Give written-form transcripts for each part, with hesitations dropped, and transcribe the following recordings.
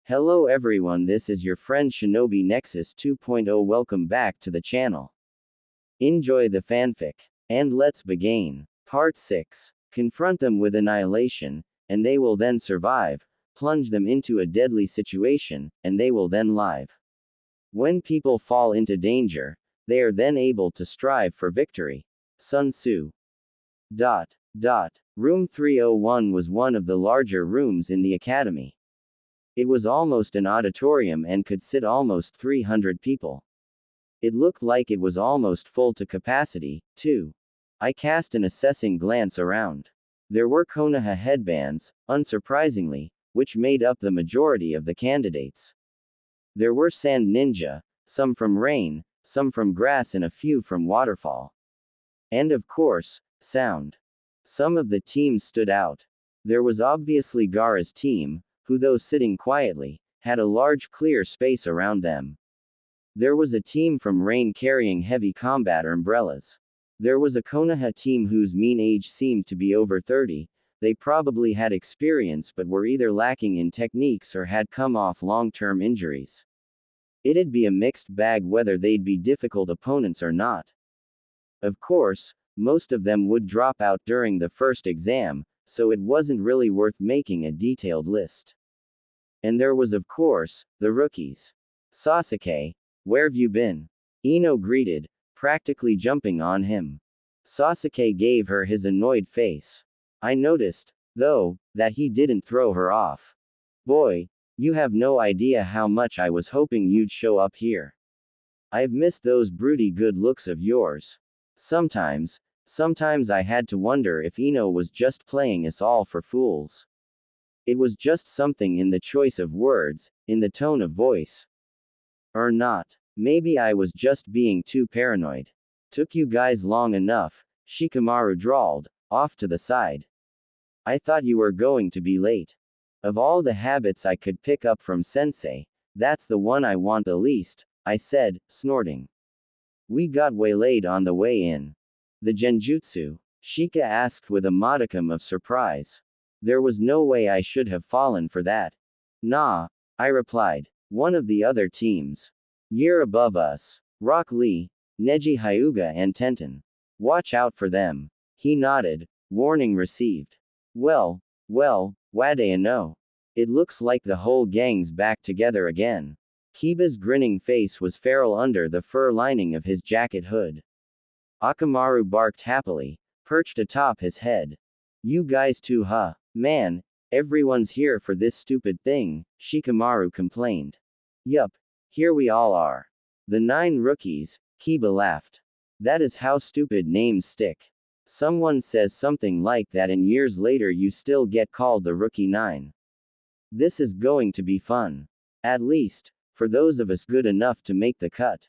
Hello everyone, this is your friend Shinobi Nexus 2.0. Welcome back to the channel. Enjoy the fanfic. And let's begin. Part 6. Confront them with annihilation, and they will then survive. Plunge them into a deadly situation, and they will then live. When people fall into danger, they are then able to strive for victory. Sun Tzu. Room 301 was one of the larger rooms in the academy. It was almost an auditorium and could sit almost 300 people. It looked like it was almost full to capacity, too. I cast an assessing glance around. There were Konoha headbands, unsurprisingly, which made up the majority of the candidates. There were sand ninja, some from rain, some from grass, and a few from waterfall. And of course, sound. Some of the teams stood out. There was obviously Gaara's team, who, though sitting quietly, had a large clear space around them. There was a team from Rain carrying heavy combat umbrellas. There was a Konoha team whose mean age seemed to be over 30, they probably had experience but were either lacking in techniques or had come off long-term injuries. It'd be a mixed bag whether they'd be difficult opponents or not. Of course, most of them would drop out during the first exam, so it wasn't really worth making a detailed list. And there was of course, the rookies. Sasuke, where've you been? Ino greeted, practically jumping on him. Sasuke gave her his annoyed face. I noticed, though, that he didn't throw her off. Boy, you have no idea how much I was hoping you'd show up here. I've missed those broody good looks of yours. Sometimes I had to wonder if Ino was just playing us all for fools. It was just something in the choice of words, in the tone of voice. Or not. Maybe I was just being too paranoid. Took you guys long enough, Shikamaru drawled, off to the side. I thought you were going to be late. Of all the habits I could pick up from sensei, that's the one I want the least, I said, snorting. We got waylaid on the way in. The genjutsu? Shika asked with a modicum of surprise. There was no way I should have fallen for that. Nah, I replied. One of the other teams. Year above us. Rock Lee, Neji Hyuga and Tenten. Watch out for them. He nodded. Warning received. Well, Wadea no. It looks like the whole gang's back together again. Kiba's grinning face was feral under the fur lining of his jacket hood. Akamaru barked happily, perched atop his head. You guys too, huh? Man, everyone's here for this stupid thing, Shikamaru complained. Yup, here we all are. The 9 rookies, Kiba laughed. That is how stupid names stick. Someone says something like that and years later you still get called the Rookie 9. This is going to be fun. At least, for those of us good enough to make the cut.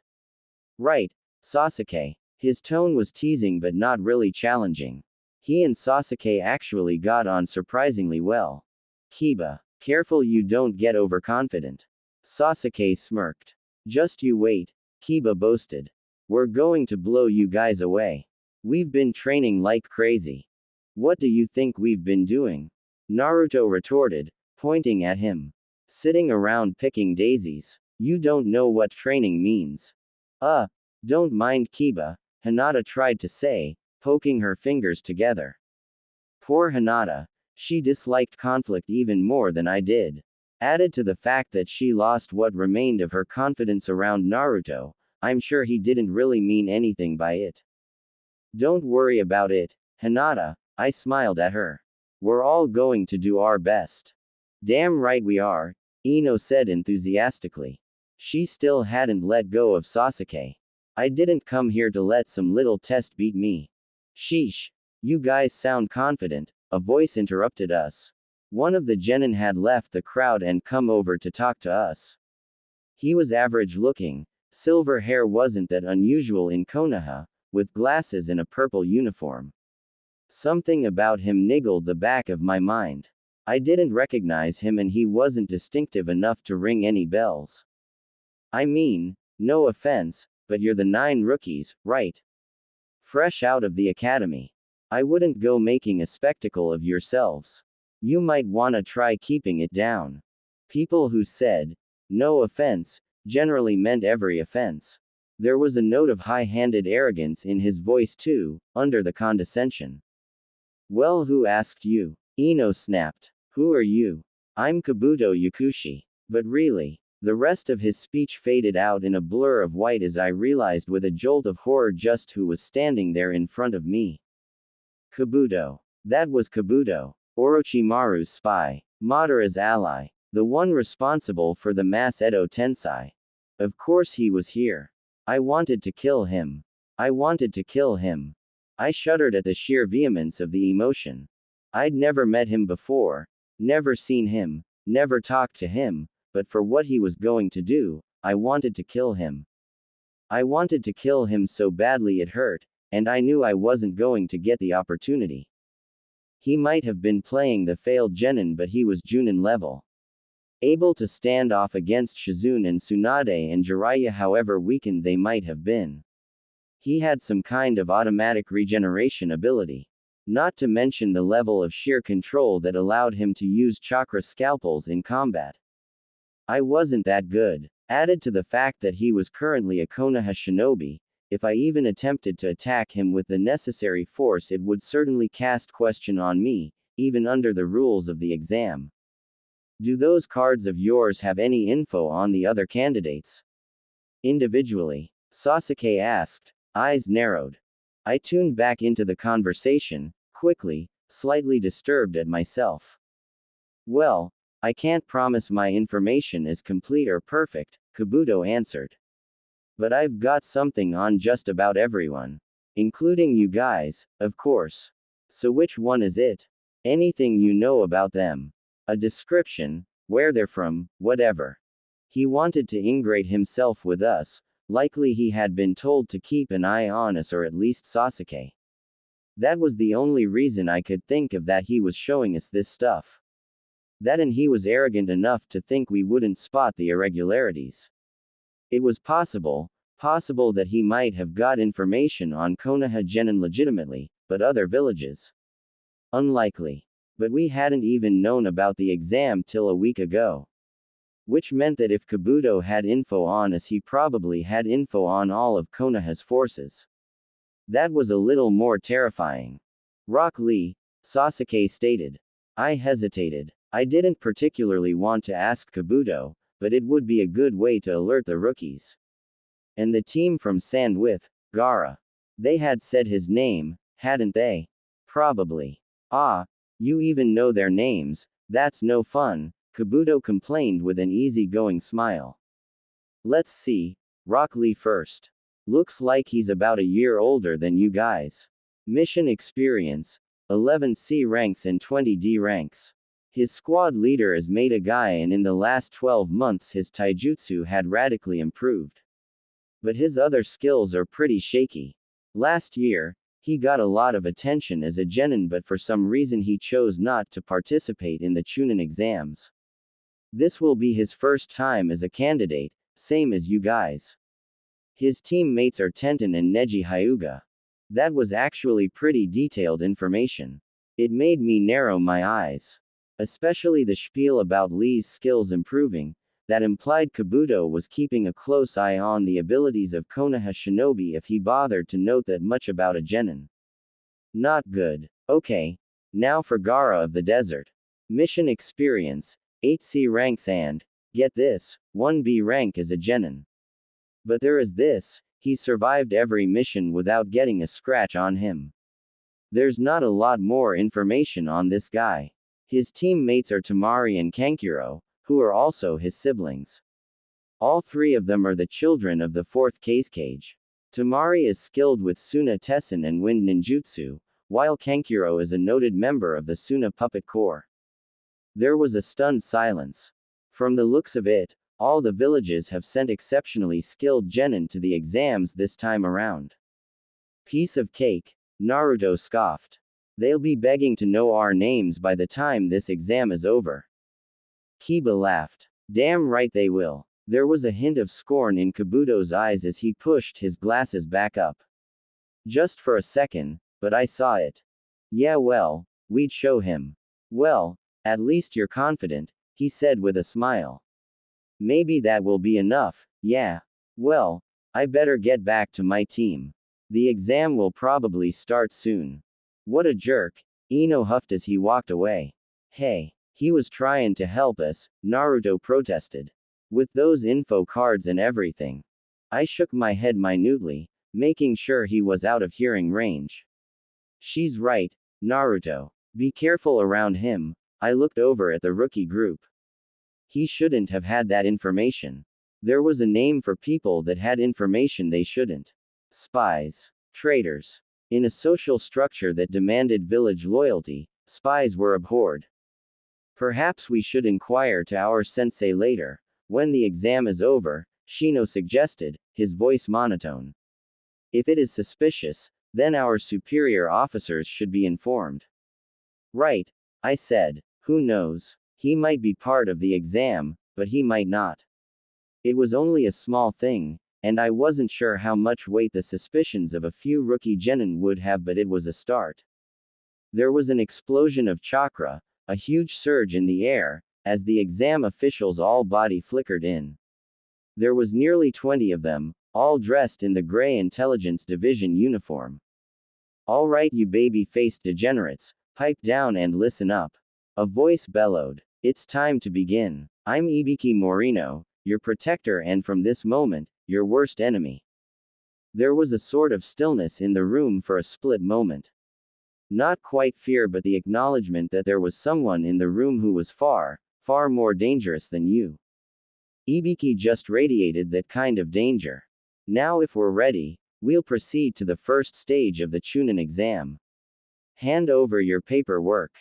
Right, Sasuke. His tone was teasing but not really challenging. He and Sasuke actually got on surprisingly well. Kiba, careful you don't get overconfident. Sasuke smirked. Just you wait, Kiba boasted. We're going to blow you guys away. We've been training like crazy. What do you think we've been doing? Naruto retorted, pointing at him. Sitting around picking daisies. You don't know what training means. Don't mind Kiba, Hinata tried to say, poking her fingers together. Poor Hinata. She disliked conflict even more than I did. Added to the fact that she lost what remained of her confidence around Naruto, I'm sure he didn't really mean anything by it. Don't worry about it, Hinata, I smiled at her. We're all going to do our best. Damn right we are, Ino said enthusiastically. She still hadn't let go of Sasuke. I didn't come here to let some little test beat me. Sheesh. You guys sound confident, a voice interrupted us. One of the genin had left the crowd and come over to talk to us. He was average looking, silver hair wasn't that unusual in Konoha, with glasses and a purple uniform. Something about him niggled the back of my mind. I didn't recognize him and he wasn't distinctive enough to ring any bells. I mean, no offense, but you're the 9 rookies, right? Fresh out of the academy. I wouldn't go making a spectacle of yourselves. You might wanna try keeping it down. People who said, "No offense," generally meant every offense. There was a note of high-handed arrogance in his voice too, under the condescension. "Well, who asked you?" Ino snapped. "Who are you?" "I'm Kabuto Yakushi." But really. The rest of his speech faded out in a blur of white as I realized with a jolt of horror just who was standing there in front of me. Kabuto. That was Kabuto. Orochimaru's spy. Madara's ally. The one responsible for the mass Edo Tensei. Of course he was here. I wanted to kill him. I wanted to kill him. I shuddered at the sheer vehemence of the emotion. I'd never met him before, never seen him, never talked to him, but for what he was going to do, I wanted to kill him. I wanted to kill him so badly it hurt, and I knew I wasn't going to get the opportunity. He might have been playing the failed genin, but he was Junin level. Able to stand off against Shizune and Tsunade and Jiraiya however weakened they might have been. He had some kind of automatic regeneration ability. Not to mention the level of sheer control that allowed him to use chakra scalpels in combat. I wasn't that good. Added to the fact that he was currently a Konoha shinobi, if I even attempted to attack him with the necessary force it would certainly cast question on me, even under the rules of the exam. Do those cards of yours have any info on the other candidates? Individually. Sasuke asked, eyes narrowed. I tuned back into the conversation, quickly, slightly disturbed at myself. Well, I can't promise my information is complete or perfect, Kabuto answered. But I've got something on just about everyone. Including you guys, of course. So which one is it? Anything you know about them. A description, where they're from, whatever. He wanted to ingrate himself with us, likely he had been told to keep an eye on us or at least Sasuke. That was the only reason I could think of that he was showing us this stuff. That and he was arrogant enough to think we wouldn't spot the irregularities. It was possible that he might have got information on Konoha genin legitimately, but other villages. Unlikely. But we hadn't even known about the exam till a week ago. Which meant that if Kabuto had info on us he probably had info on all of Konoha's forces. That was a little more terrifying. Rock Lee, Sasuke stated. I hesitated. I didn't particularly want to ask Kabuto, but it would be a good way to alert the rookies. And the team from Sand with Gaara. They had said his name, hadn't they? Probably. Ah, you even know their names, that's no fun, Kabuto complained with an easygoing smile. Let's see, Rock Lee first. Looks like he's about a year older than you guys. Mission experience, 11 C ranks and 20 D ranks. His squad leader is Maida Guy and in the last 12 months his taijutsu had radically improved. But his other skills are pretty shaky. Last year, he got a lot of attention as a genin but for some reason he chose not to participate in the Chunin exams. This will be his first time as a candidate, same as you guys. His teammates are Tenten and Neji Hyuga. That was actually pretty detailed information. It made me narrow my eyes. Especially the spiel about Lee's skills improving, that implied Kabuto was keeping a close eye on the abilities of Konoha shinobi if he bothered to note that much about a genin. Not good. Okay. Now for Gaara of the Desert. Mission experience, 8 C ranks and, get this, 1 B rank as a genin. But there is this, he survived every mission without getting a scratch on him. There's not a lot more information on this guy. His teammates are Tamari and Kankuro, who are also his siblings. All three of them are the children of the fourth Cage. Tamari is skilled with Suna Tessen and Wind Ninjutsu, while Kankuro is a noted member of the Suna Puppet Corps. There was a stunned silence. From the looks of it, all the villages have sent exceptionally skilled genin to the exams this time around. Piece of cake, Naruto scoffed. They'll be begging to know our names by the time this exam is over. Kiba laughed. Damn right they will. There was a hint of scorn in Kabuto's eyes as he pushed his glasses back up. Just for a second, but I saw it. Yeah well, we'd show him. Well, at least you're confident, he said with a smile. Maybe that will be enough, yeah. Well, I better get back to my team. The exam will probably start soon. What a jerk, Ino huffed as he walked away. Hey, he was trying to help us, Naruto protested. With those info cards and everything. I shook my head minutely, making sure he was out of hearing range. She's right, Naruto. Be careful around him. I looked over at the rookie group. He shouldn't have had that information. There was a name for people that had information they shouldn't. Spies. Traitors. In a social structure that demanded village loyalty, spies were abhorred. Perhaps we should inquire to our sensei later, when the exam is over, Shino suggested, his voice monotone. If it is suspicious, then our superior officers should be informed. Right, I said. Who knows? He might be part of the exam, but he might not. It was only a small thing, and I wasn't sure how much weight the suspicions of a few rookie genin would have, but it was a start. There was an explosion of chakra, a huge surge in the air, as the exam officials' all body flickered in. There was nearly 20 of them, all dressed in the gray intelligence division uniform. All right, you baby-faced degenerates, pipe down and listen up. A voice bellowed. It's time to begin. I'm Ibiki Morino, your protector, and from this moment, your worst enemy. There was a sort of stillness in the room for a split moment. Not quite fear, but the acknowledgement that there was someone in the room who was far, far more dangerous than you. Ibiki just radiated that kind of danger. Now, if we're ready, we'll proceed to the first stage of the Chunin exam. Hand over your paperwork.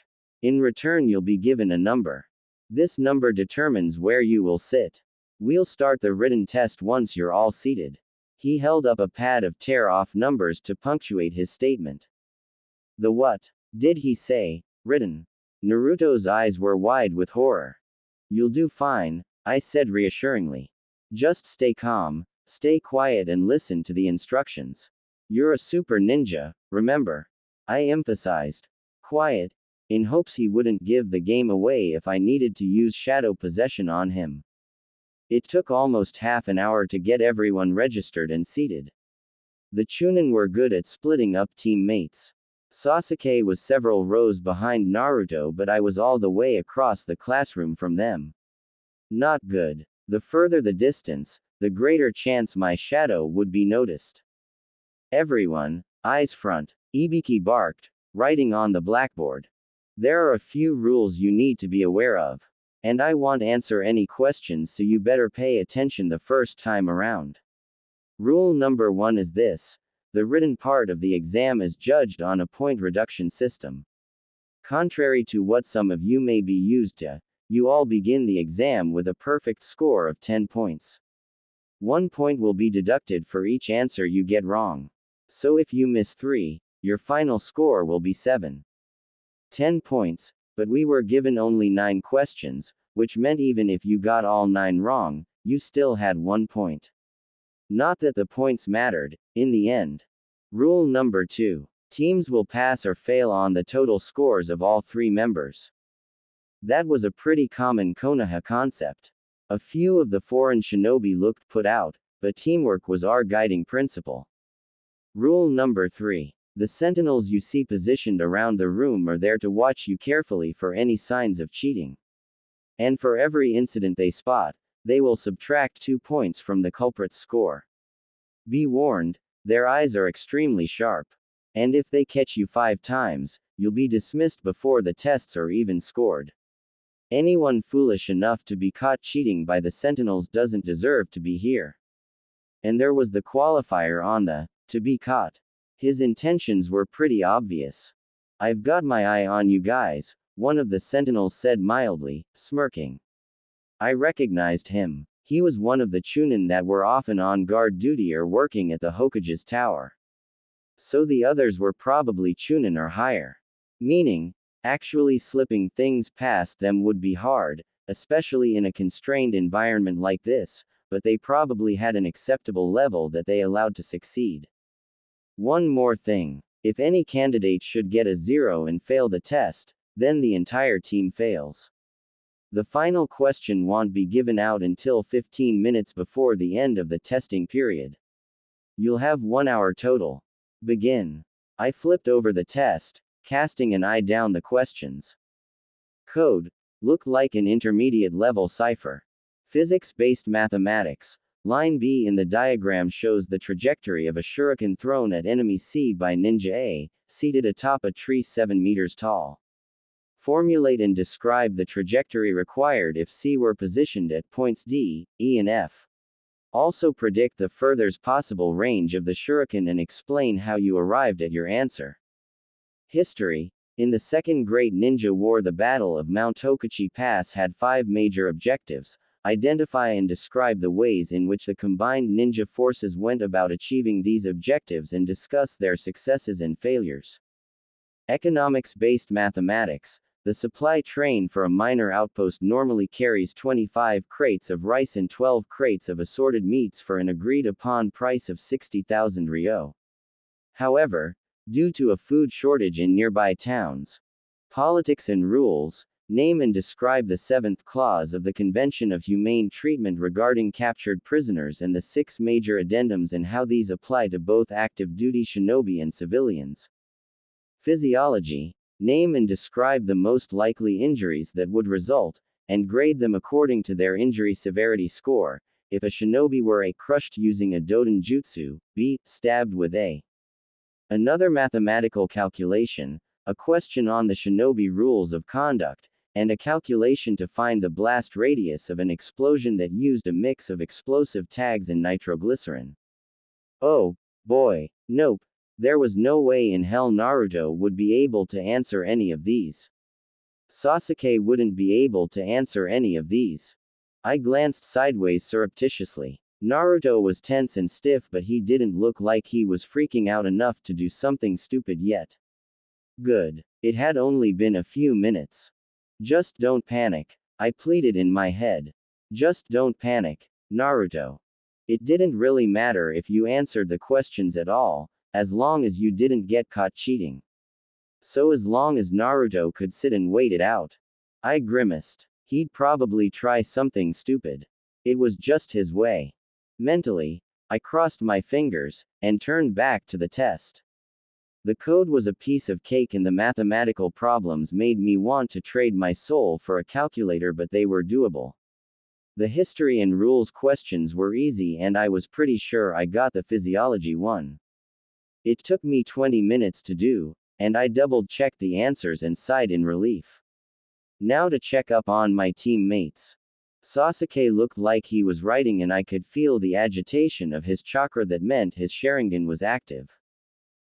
In return, you'll be given a number. This number determines where you will sit. We'll start the written test once you're all seated. He held up a pad of tear-off numbers to punctuate his statement. The what did he say? Written. Naruto's eyes were wide with horror. You'll do fine, I said reassuringly. Just stay calm, stay quiet, and listen to the instructions. You're a super ninja, remember? I emphasized. Quiet, in hopes he wouldn't give the game away if I needed to use shadow possession on him. It took almost half an hour to get everyone registered and seated. The Chunin were good at splitting up teammates. Sasuke was several rows behind Naruto, but I was all the way across the classroom from them. Not good. The further the distance, the greater chance my shadow would be noticed. Everyone, eyes front, Ibiki barked, writing on the blackboard. There are a few rules you need to be aware of. And I won't answer any questions, so you better pay attention the first time around. Rule number 1 is this. The written part of the exam is judged on a point reduction system. Contrary to what some of you may be used to, you all begin the exam with a perfect score of 10 points. 1 point will be deducted for each answer you get wrong. So if you miss 3, your final score will be 7. 10 points, but we were given only 9 questions, which meant even if you got all 9 wrong, you still had 1 point. Not that the points mattered, in the end. Rule number 2. Teams will pass or fail on the total scores of all 3 members. That was a pretty common Konoha concept. A few of the foreign shinobi looked put out, but teamwork was our guiding principle. Rule number 3. The sentinels you see positioned around the room are there to watch you carefully for any signs of cheating. And for every incident they spot, they will subtract 2 points from the culprit's score. Be warned, their eyes are extremely sharp. And if they catch you 5 times, you'll be dismissed before the tests are even scored. Anyone foolish enough to be caught cheating by the sentinels doesn't deserve to be here. And there was the qualifier on the to be caught. His intentions were pretty obvious. I've got my eye on you guys, one of the sentinels said mildly, smirking. I recognized him. He was one of the Chunin that were often on guard duty or working at the Hokage's tower. So the others were probably Chunin or higher. Meaning, actually slipping things past them would be hard, especially in a constrained environment like this, but they probably had an acceptable level that they allowed to succeed. One more thing. If any candidate should get a 0 and fail the test, then the entire team fails. The final question won't be given out until 15 minutes before the end of the testing period. You'll have 1 hour total. Begin. I flipped over the test, casting an eye down the questions. Code. Looked like an intermediate level cipher. Physics-based mathematics. Line B in the diagram shows the trajectory of a shuriken thrown at enemy C by Ninja A, seated atop a tree 7 meters tall. Formulate and describe the trajectory required if C were positioned at points D, E and F. Also predict the furthest possible range of the shuriken and explain how you arrived at your answer. History. In the Second Great Ninja War, the Battle of Mount Tokachi Pass had 5 major objectives. Identify and describe the ways in which the combined ninja forces went about achieving these objectives and discuss their successes and failures. Economics-based mathematics. The supply train for a minor outpost normally carries 25 crates of rice and 12 crates of assorted meats for an agreed-upon price of 60,000 ryo. However, due to a food shortage in nearby towns, politics and rules, name and describe the 7th clause of the Convention of Humane Treatment regarding captured prisoners and the 6 major addendums and how these apply to both active duty shinobi and civilians. Physiology. Name and describe the most likely injuries that would result, and grade them according to their injury severity score. If a shinobi were A, crushed using a Doden Jutsu, B, stabbed with A. Another mathematical calculation, a question on the shinobi rules of conduct, and a calculation to find the blast radius of an explosion that used a mix of explosive tags and nitroglycerin. Oh, boy, nope. There was no way in hell Naruto would be able to answer any of these. Sasuke wouldn't be able to answer any of these. I glanced sideways surreptitiously. Naruto was tense and stiff, but he didn't look like he was freaking out enough to do something stupid yet. Good. It had only been a few minutes. Just don't panic, I pleaded in my head. Just don't panic, Naruto. It didn't really matter if you answered the questions at all, as long as you didn't get caught cheating. So as long as Naruto could sit and wait it out. I grimaced. He'd probably try something stupid. It was just his way. Mentally, I crossed my fingers, and turned back to the test. The code was a piece of cake and the mathematical problems made me want to trade my soul for a calculator, but they were doable. The history and rules questions were easy and I was pretty sure I got the physiology one. It took me 20 minutes to do, and I double-checked the answers and sighed in relief. Now to check up on my teammates. Sasuke looked like he was writing and I could feel the agitation of his chakra. That meant his Sharingan was active.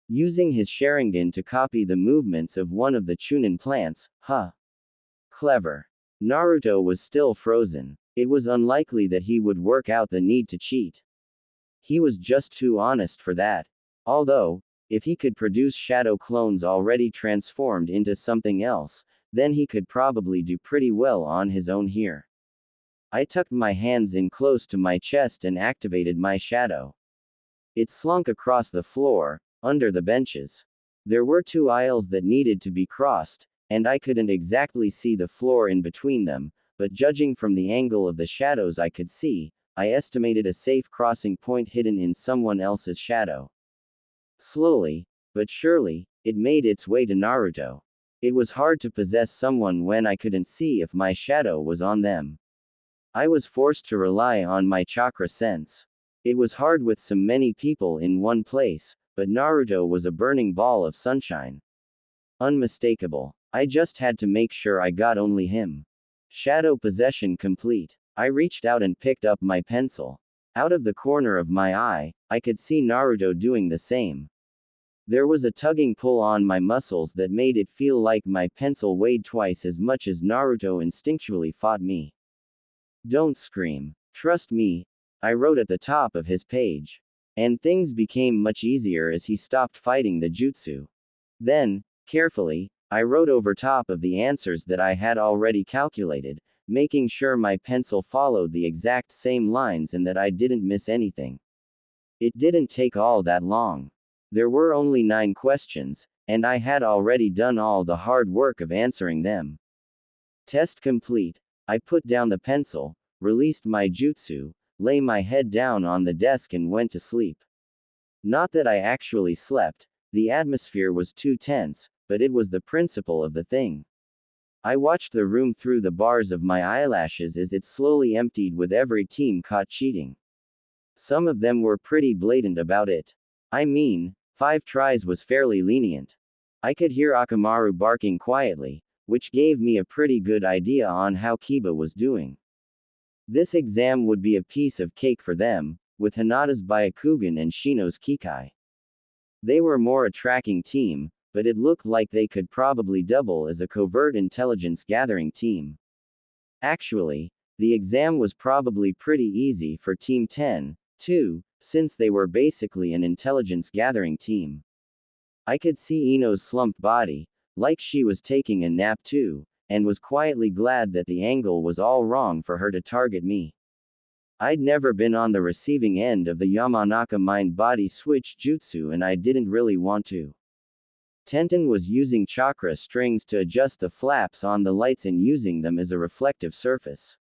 Using his Sharingan to copy the movements of one of the Chunin plants, huh? Clever. Naruto was still frozen. It was unlikely that he would work out the need to cheat. He was just too honest for that. Although, if he could produce shadow clones already transformed into something else, then he could probably do pretty well on his own here. I tucked my hands in close to my chest and activated my shadow. It slunk across the floor, under the benches. There were 2 aisles that needed to be crossed, and I couldn't exactly see the floor in between them, but judging from the angle of the shadows I could see, I estimated a safe crossing point hidden in someone else's shadow. Slowly, but surely, it made its way to Naruto. It was hard to possess someone when I couldn't see if my shadow was on them. I was forced to rely on my chakra sense. It was hard with so many people in one place, but Naruto was a burning ball of sunshine. Unmistakable. I just had to make sure I got only him. Shadow possession complete. I reached out and picked up my pencil. Out of the corner of my eye, I could see Naruto doing the same. There was a tugging pull on my muscles that made it feel like my pencil weighed twice as much as Naruto instinctually fought me. Don't scream. Trust me, I wrote at the top of his page. And things became much easier as he stopped fighting the jutsu. Then, carefully, I wrote over top of the answers that I had already calculated, making sure my pencil followed the exact same lines and that I didn't miss anything. It didn't take all that long. There were only 9 questions, and I had already done all the hard work of answering them. Test complete. I put down the pencil, released my jutsu, lay my head down on the desk and went to sleep. Not that I actually slept, the atmosphere was too tense, but it was the principle of the thing. I watched the room through the bars of my eyelashes as it slowly emptied with every team caught cheating. Some of them were pretty blatant about it. I mean, 5 tries was fairly lenient. I could hear Akamaru barking quietly, which gave me a pretty good idea on how Kiba was doing. This exam would be a piece of cake for them, with Hinata's Byakugan and Shino's Kikai. They were more a tracking team, but it looked like they could probably double as a covert intelligence gathering team. Actually, the exam was probably pretty easy for Team 10, too, since they were basically an intelligence gathering team. I could see Ino's slumped body, like she was taking a nap too, and was quietly glad that the angle was all wrong for her to target me. I'd never been on the receiving end of the Yamanaka mind-body switch jutsu and I didn't really want to. Tenten was using chakra strings to adjust the flaps on the lights and using them as a reflective surface.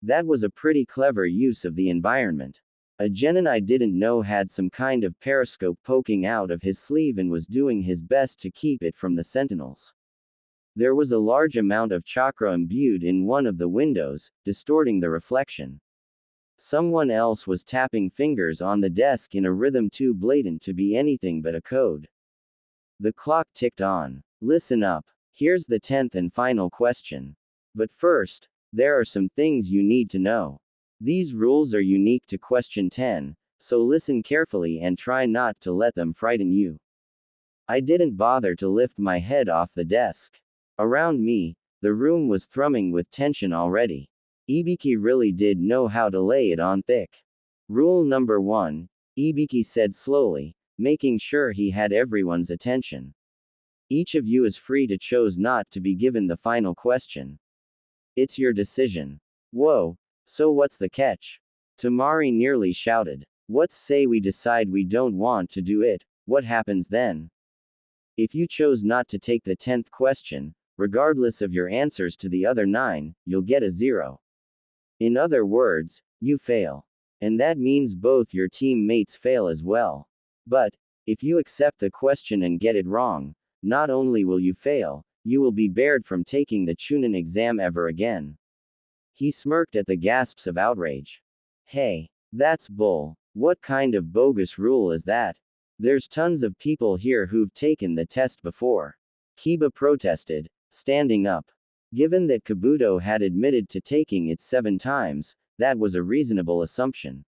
That was a pretty clever use of the environment. A genin I didn't know had some kind of periscope poking out of his sleeve and was doing his best to keep it from the sentinels. There was a large amount of chakra imbued in one of the windows, distorting the reflection. Someone else was tapping fingers on the desk in a rhythm too blatant to be anything but a code. The clock ticked on. Listen up. Here's the 10th and final question. But first, there are some things you need to know. These rules are unique to question 10, so listen carefully and try not to let them frighten you. I didn't bother to lift my head off the desk. Around me, the room was thrumming with tension already. Ibiki really did know how to lay it on thick. Rule number 1, Ibiki said slowly, making sure he had everyone's attention. Each of you is free to choose not to be given the final question. It's your decision. Whoa, so what's the catch? Tamari nearly shouted. Let's say we decide we don't want to do it, what happens then? If you chose not to take the 10th question, regardless of your answers to the other 9, you'll get a 0. In other words, you fail. And that means both your teammates fail as well. But, if you accept the question and get it wrong, not only will you fail, you will be barred from taking the Chunin exam ever again. He smirked at the gasps of outrage. Hey, that's bull. What kind of bogus rule is that? There's tons of people here who've taken the test before. Kiba protested, standing up. Given that Kabuto had admitted to taking it 7 times, that was a reasonable assumption.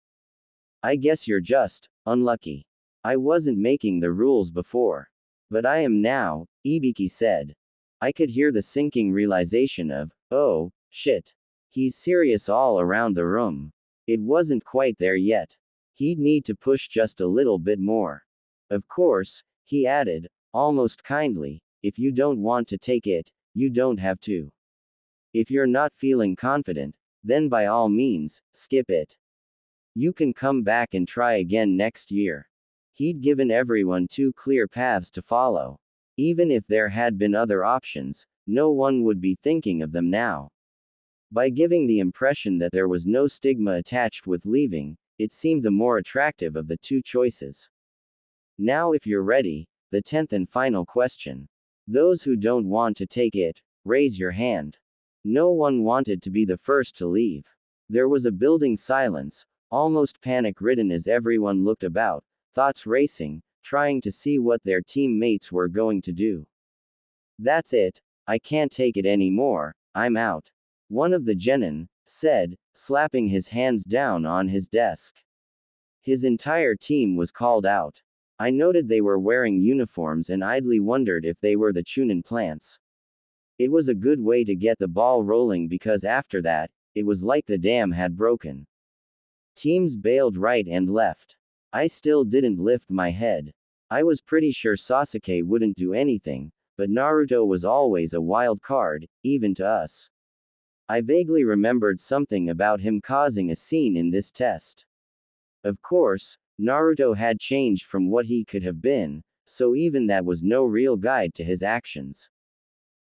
I guess you're just unlucky. I wasn't making the rules before. But I am now, Ibiki said. I could hear the sinking realization of, oh, shit. He's serious all around the room. It wasn't quite there yet. He'd need to push just a little bit more. Of course, he added, almost kindly, if you don't want to take it, you don't have to. If you're not feeling confident, then by all means, skip it. You can come back and try again next year. He'd given everyone 2 clear paths to follow. Even if there had been other options, no one would be thinking of them now. By giving the impression that there was no stigma attached with leaving, it seemed the more attractive of the 2 choices. Now if you're ready, the 10th and final question. Those who don't want to take it, raise your hand. No one wanted to be the first to leave. There was a building silence, almost panic-ridden as everyone looked about, thoughts racing, trying to see what their teammates were going to do. That's it, I can't take it anymore, I'm out. One of the genin said, slapping his hands down on his desk. His entire team was called out. I noted they were wearing uniforms and idly wondered if they were the Chunin plants. It was a good way to get the ball rolling because after that, it was like the dam had broken. Teams bailed right and left. I still didn't lift my head. I was pretty sure Sasuke wouldn't do anything, but Naruto was always a wild card, even to us. I vaguely remembered something about him causing a scene in this test. Of course, Naruto had changed from what he could have been, so even that was no real guide to his actions.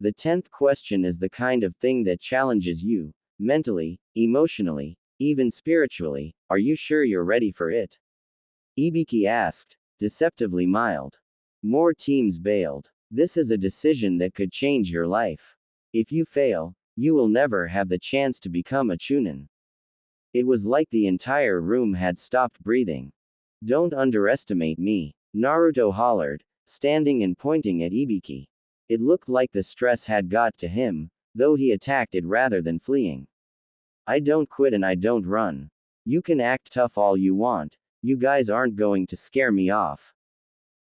The 10th question is the kind of thing that challenges you, mentally, emotionally, even spiritually. Are you sure you're ready for it? Ibiki asked, deceptively mild. More teams bailed. This is a decision that could change your life. If you fail, you will never have the chance to become a chunin. It was like the entire room had stopped breathing. Don't underestimate me, Naruto hollered, standing and pointing at Ibiki. It looked like the stress had got to him, though he attacked it rather than fleeing. I don't quit and I don't run. You can act tough all you want, you guys aren't going to scare me off.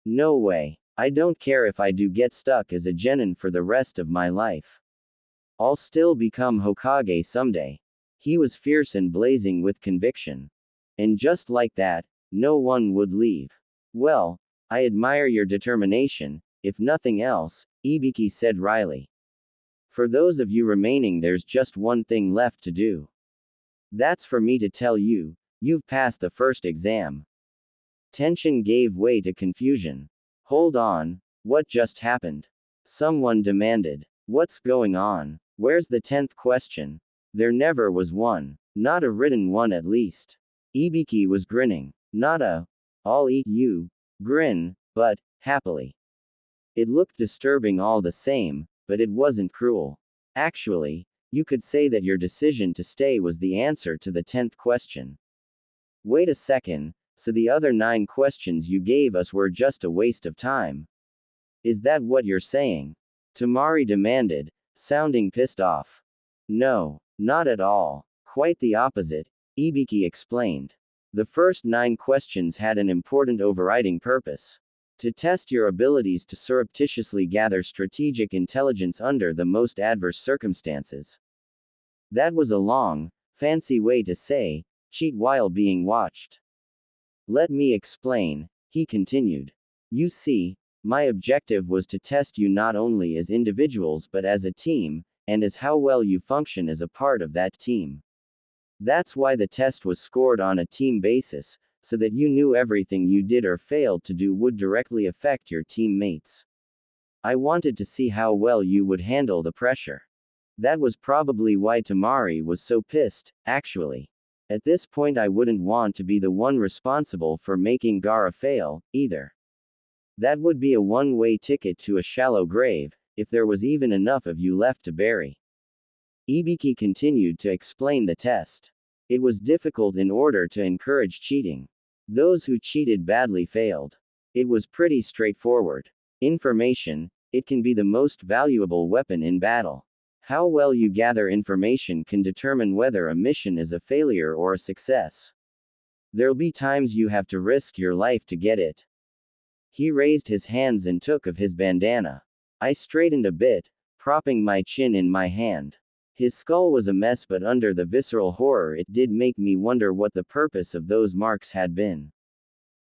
No way. I don't care if I do get stuck as a genin for the rest of my life. I'll still become Hokage someday. He was fierce and blazing with conviction. And just like that, no one would leave. Well, I admire your determination, if nothing else, Ibiki said wryly. For those of you remaining, there's just one thing left to do. That's for me to tell you, you've passed the first exam. Tension gave way to confusion. Hold on, what just happened? Someone demanded. What's going on? Where's the 10th question? There never was one. Not a written one at least. Ibiki was grinning. Not a, I'll eat you, grin, but, happily. It looked disturbing all the same, but it wasn't cruel. Actually, you could say that your decision to stay was the answer to the 10th question. Wait a second, so the other 9 questions you gave us were just a waste of time. Is that what you're saying? Tamari demanded, sounding pissed off. No, not at all. Quite the opposite, Ibiki explained. The first 9 questions had an important overriding purpose. To test your abilities to surreptitiously gather strategic intelligence under the most adverse circumstances. That was a long, fancy way to say, cheat while being watched. Let me explain, he continued. You see, my objective was to test you not only as individuals but as a team, and as how well you function as a part of that team. That's why the test was scored on a team basis, so that you knew everything you did or failed to do would directly affect your teammates. I wanted to see how well you would handle the pressure. That was probably why Tamari was so pissed, actually. At this point I wouldn't want to be the one responsible for making Gaara fail, either. That would be a one-way ticket to a shallow grave, if there was even enough of you left to bury. Ibiki continued to explain the test. It was difficult in order to encourage cheating. Those who cheated badly failed. It was pretty straightforward. Information, it can be the most valuable weapon in battle. How well you gather information can determine whether a mission is a failure or a success. There'll be times you have to risk your life to get it. He raised his hands and took of his bandana. I straightened a bit, propping my chin in my hand. His skull was a mess, but under the visceral horror it did make me wonder what the purpose of those marks had been.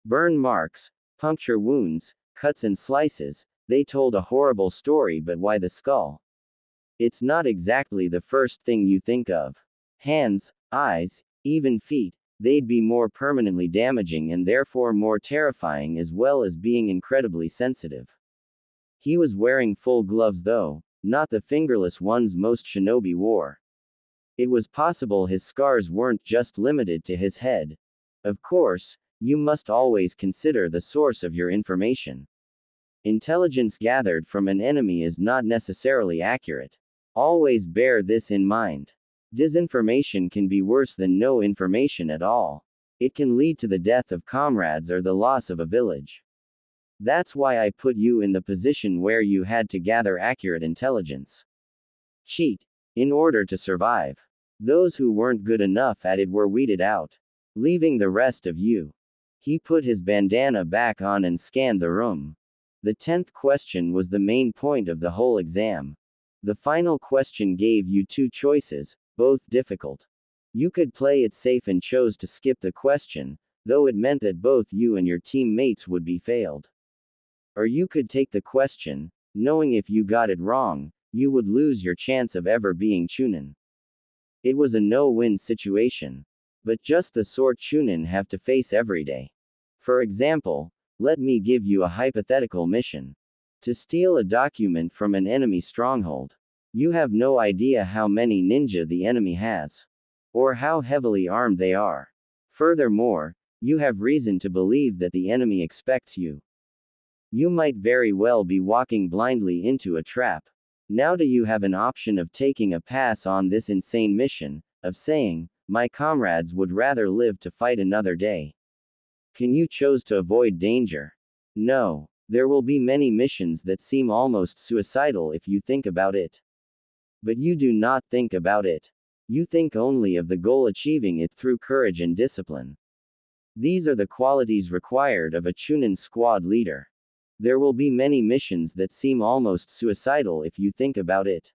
Burn marks, puncture wounds, cuts and slices, they told a horrible story, but why the skull? It's not exactly the first thing you think of. Hands, eyes, even feet, they'd be more permanently damaging and therefore more terrifying, as well as being incredibly sensitive. He was wearing full gloves though, not the fingerless ones most shinobi wore. It was possible his scars weren't just limited to his head. Of course, you must always consider the source of your information. Intelligence gathered from an enemy is not necessarily accurate. Always bear this in mind. Disinformation can be worse than no information at all. It can lead to the death of comrades or the loss of a village. That's why I put you in the position where you had to gather accurate intelligence. Cheat. In order to survive. Those who weren't good enough at it were weeded out. Leaving the rest of you. He put his bandana back on and scanned the room. The 10th question was the main point of the whole exam. The final question gave you 2 choices, both difficult. You could play it safe and chose to skip the question, though it meant that both you and your teammates would be failed. Or you could take the question, knowing if you got it wrong, you would lose your chance of ever being chunin. It was a no-win situation. But just the sort chunin have to face every day. For example, let me give you a hypothetical mission. To steal a document from an enemy stronghold. You have no idea how many ninja the enemy has. Or how heavily armed they are. Furthermore, you have reason to believe that the enemy expects you. You might very well be walking blindly into a trap. Now do you have an option of taking a pass on this insane mission, of saying, my comrades would rather live to fight another day? Can you choose to avoid danger? No. There will be many missions that seem almost suicidal if you think about it. But you do not think about it. You think only of the goal, achieving it through courage and discipline. These are the qualities required of a Chunin squad leader. There will be many missions that seem almost suicidal if you think about it.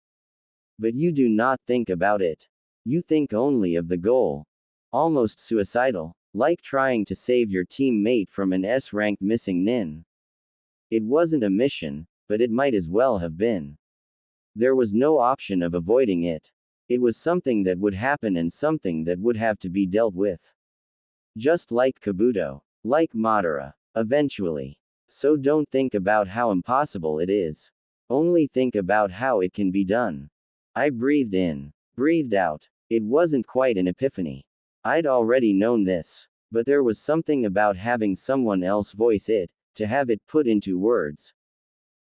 But you do not think about it. You think only of the goal. Almost suicidal, like trying to save your teammate from an S-ranked missing nin. It wasn't a mission, but it might as well have been. There was no option of avoiding it. It was something that would happen and something that would have to be dealt with. Just like Kabuto. Like Madara. Eventually. So don't think about how impossible it is. Only think about how it can be done. I breathed in. Breathed out. It wasn't quite an epiphany. I'd already known this. But there was something about having someone else voice it, to have it put into words.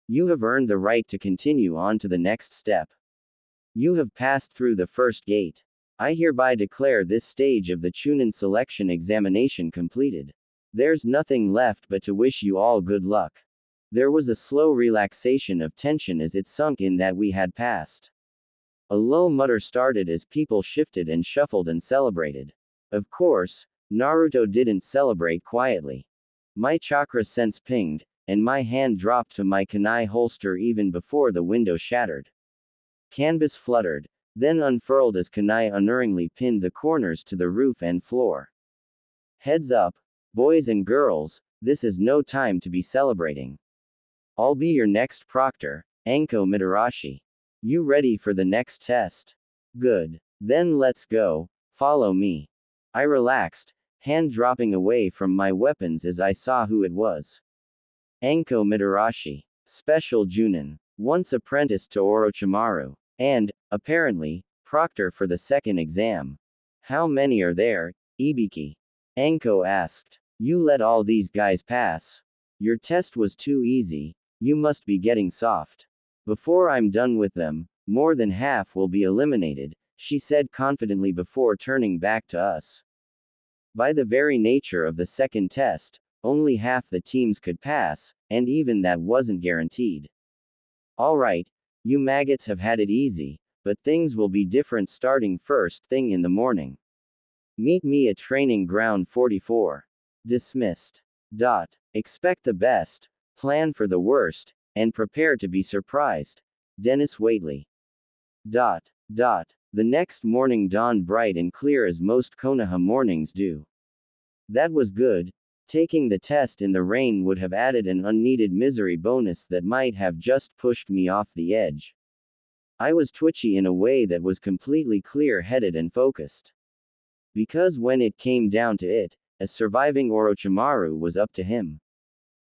You have earned the right to continue on to the next step. You have passed through the first gate. I hereby declare this stage of the Chunin selection examination completed. There's nothing left but to wish you all good luck. There was a slow relaxation of tension as it sunk in that we had passed. A low mutter started as people shifted and shuffled and celebrated. Of course, Naruto didn't celebrate quietly. My chakra sense pinged, and my hand dropped to my kunai holster even before the window shattered. Canvas fluttered, then unfurled as kunai unerringly pinned the corners to the roof and floor. Heads up, boys and girls, this is no time to be celebrating. I'll be your next proctor, Anko Mitarashi. You ready for the next test? Good. Then let's go, follow me. I relaxed, hand dropping away from my weapons as I saw who it was. Anko Mitarashi. Special Junin. Once apprenticed to Orochimaru. And, apparently, proctor for the second exam. How many are there, Ibiki? Anko asked. You let all these guys pass. Your test was too easy, you must be getting soft. Before I'm done with them, more than half will be eliminated, she said confidently before turning back to us. By the very nature of the second test, only half the teams could pass, and even that wasn't guaranteed. Alright, you maggots have had it easy, but things will be different starting first thing in the morning. Meet me at Training Ground 44. Dismissed. Expect the best, plan for the worst, and prepare to be surprised. Dennis Waitley. The next morning dawned bright and clear as most Konoha mornings do. That was good. Taking the test in the rain would have added an unneeded misery bonus that might have just pushed me off the edge. I was twitchy in a way that was completely clear-headed and focused. Because when it came down to it, a surviving Orochimaru was up to him.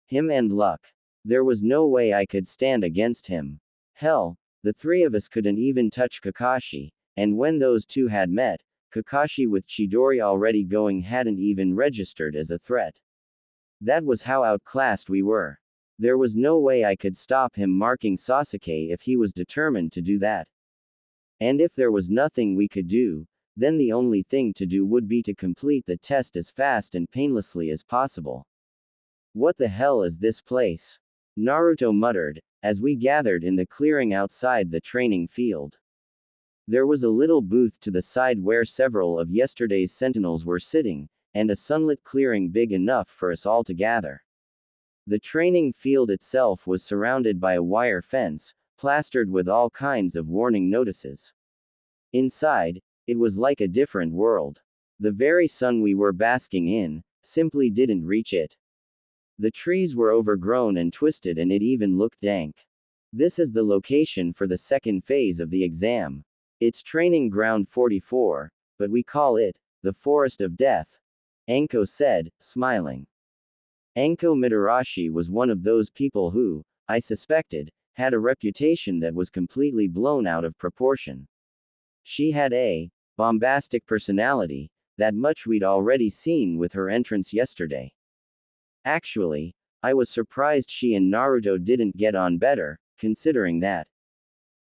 Him and luck. There was no way I could stand against him. Hell, the three of us couldn't even touch Kakashi, and when those two had met, Kakashi with Chidori already going hadn't even registered as a threat. That was how outclassed we were. There was no way I could stop him marking Sasuke if he was determined to do that. And if there was nothing we could do, then the only thing to do would be to complete the test as fast and painlessly as possible. What the hell is this place? Naruto muttered, as we gathered in the clearing outside the training field. There was a little booth to the side where several of yesterday's sentinels were sitting, and a sunlit clearing big enough for us all to gather. The training field itself was surrounded by a wire fence, plastered with all kinds of warning notices. Inside, it was like a different world. The very sun we were basking in, simply didn't reach it. The trees were overgrown and twisted and it even looked dank. This is the location for the second phase of the exam. It's Training Ground 44, but we call it the Forest of Death, Anko said, smiling. Anko Mitarashi was one of those people who, I suspected, had a reputation that was completely blown out of proportion. She had a bombastic personality, that much we'd already seen with her entrance yesterday. Actually, I was surprised she and Naruto didn't get on better, considering that.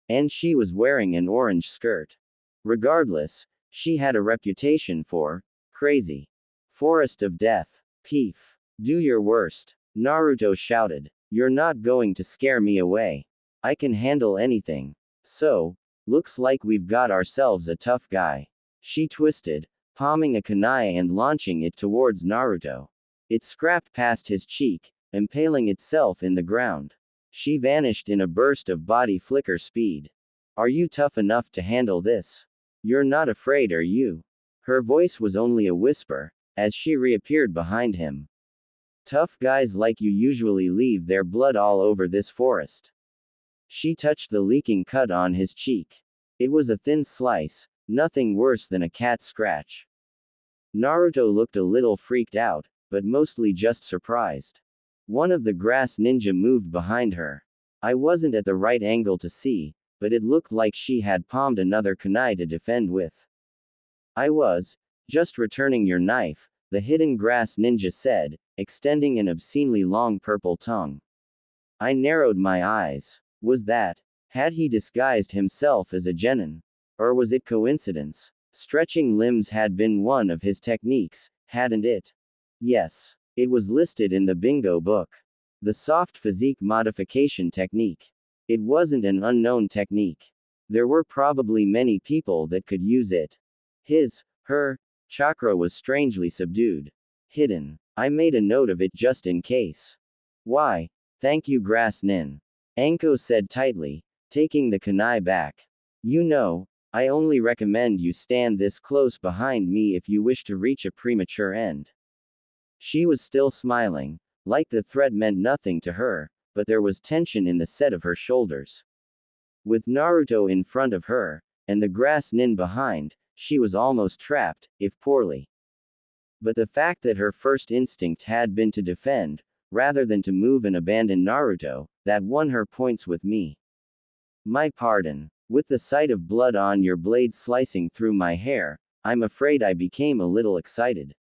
And she was wearing an orange skirt. Regardless, she had a reputation for crazy. Forest of Death. Peef. Do your worst. Naruto shouted. You're not going to scare me away. I can handle anything. So, looks like we've got ourselves a tough guy. She twisted, palming a kunai and launching it towards Naruto. It scrapped past his cheek, impaling itself in the ground. She vanished in a burst of body flicker speed. Are you tough enough to handle this? You're not afraid, are you? Her voice was only a whisper, as she reappeared behind him. Tough guys like you usually leave their blood all over this forest. She touched the leaking cut on his cheek. It was a thin slice, nothing worse than a cat scratch. Naruto looked a little freaked out, but mostly just surprised. One of the grass ninja moved behind her. I wasn't at the right angle to see, but it looked like she had palmed another kunai to defend with. I was just returning your knife, the hidden grass ninja said, extending an obscenely long purple tongue. I narrowed my eyes. Was that? Had he disguised himself as a genin? Or was it coincidence? Stretching limbs had been one of his techniques, hadn't it? Yes. It was listed in the bingo book. The soft physique modification technique. It wasn't an unknown technique. There were probably many people that could use it. Her chakra was strangely subdued. Hidden. I made a note of it just in case. Why? Thank you, Grass Nin. Anko said tightly, taking the kunai back. You know, I only recommend you stand this close behind me if you wish to reach a premature end. She was still smiling, like the threat meant nothing to her, but there was tension in the set of her shoulders. With Naruto in front of her, and the grass nin behind, she was almost trapped, if poorly. But the fact that her first instinct had been to defend, rather than to move and abandon Naruto, that won her points with me. My pardon. With the sight of blood on your blade slicing through my hair, I'm afraid I became a little excited.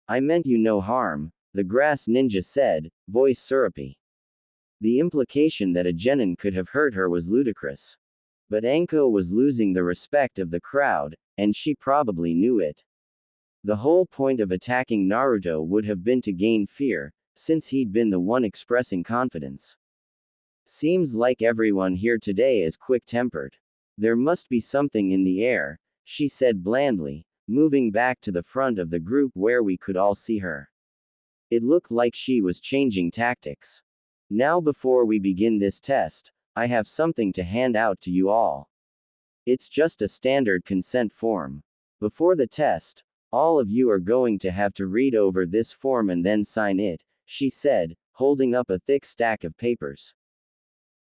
I meant you no harm, the grass ninja said, voice syrupy. The implication that a genin could have hurt her was ludicrous. But Anko was losing the respect of the crowd, and she probably knew it. The whole point of attacking Naruto would have been to gain fear, since he'd been the one expressing confidence. Seems like everyone here today is quick-tempered. There must be something in the air, she said blandly, moving back to the front of the group where we could all see her. It looked like she was changing tactics. Now before we begin this test, I have something to hand out to you all. It's just a standard consent form. Before the test, all of you are going to have to read over this form and then sign it, she said, holding up a thick stack of papers.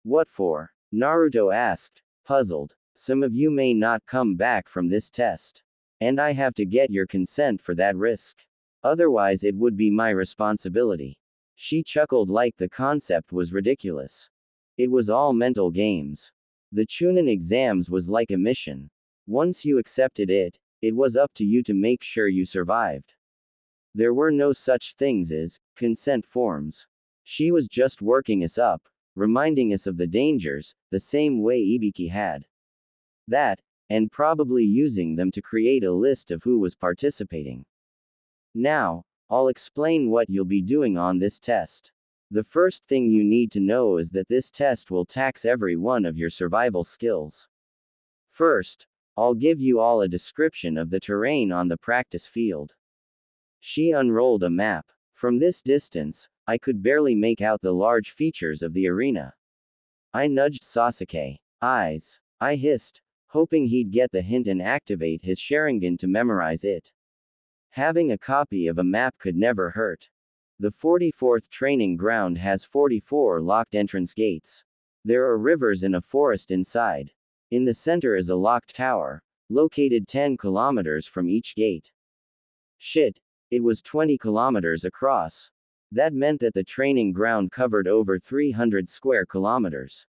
What for? Naruto asked, puzzled. Some of you may not come back from this test. And I have to get your consent for that risk. Otherwise it would be my responsibility. She chuckled like the concept was ridiculous. It was all mental games. The Chunin exams was like a mission. Once you accepted it, it was up to you to make sure you survived. There were no such things as consent forms. She was just working us up, reminding us of the dangers, the same way Ibiki had. That, and probably using them to create a list of who was participating. Now, I'll explain what you'll be doing on this test. The first thing you need to know is that this test will tax every one of your survival skills. First, I'll give you all a description of the terrain on the practice field. She unrolled a map. From this distance, I could barely make out the large features of the arena. I nudged Sasuke. Eyes. I hissed, hoping he'd get the hint and activate his Sharingan to memorize it. Having a copy of a map could never hurt. The 44th training ground has 44 locked entrance gates. There are rivers and a forest inside. In the center is a locked tower, located 10 kilometers from each gate. Shit, it was 20 kilometers across. That meant that the training ground covered over 300 square kilometers.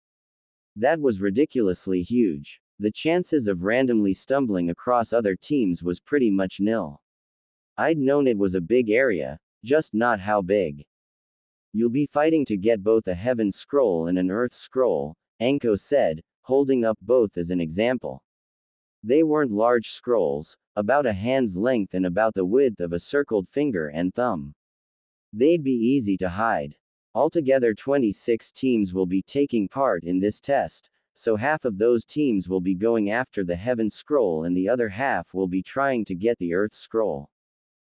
That was ridiculously huge. The chances of randomly stumbling across other teams was pretty much nil. I'd known it was a big area, just not how big. You'll be fighting to get both a Heaven Scroll and an Earth Scroll, Anko said, holding up both as an example. They weren't large scrolls, about a hand's length and about the width of a circled finger and thumb. They'd be easy to hide. Altogether 26 teams will be taking part in this test, so half of those teams will be going after the Heaven Scroll and the other half will be trying to get the Earth Scroll.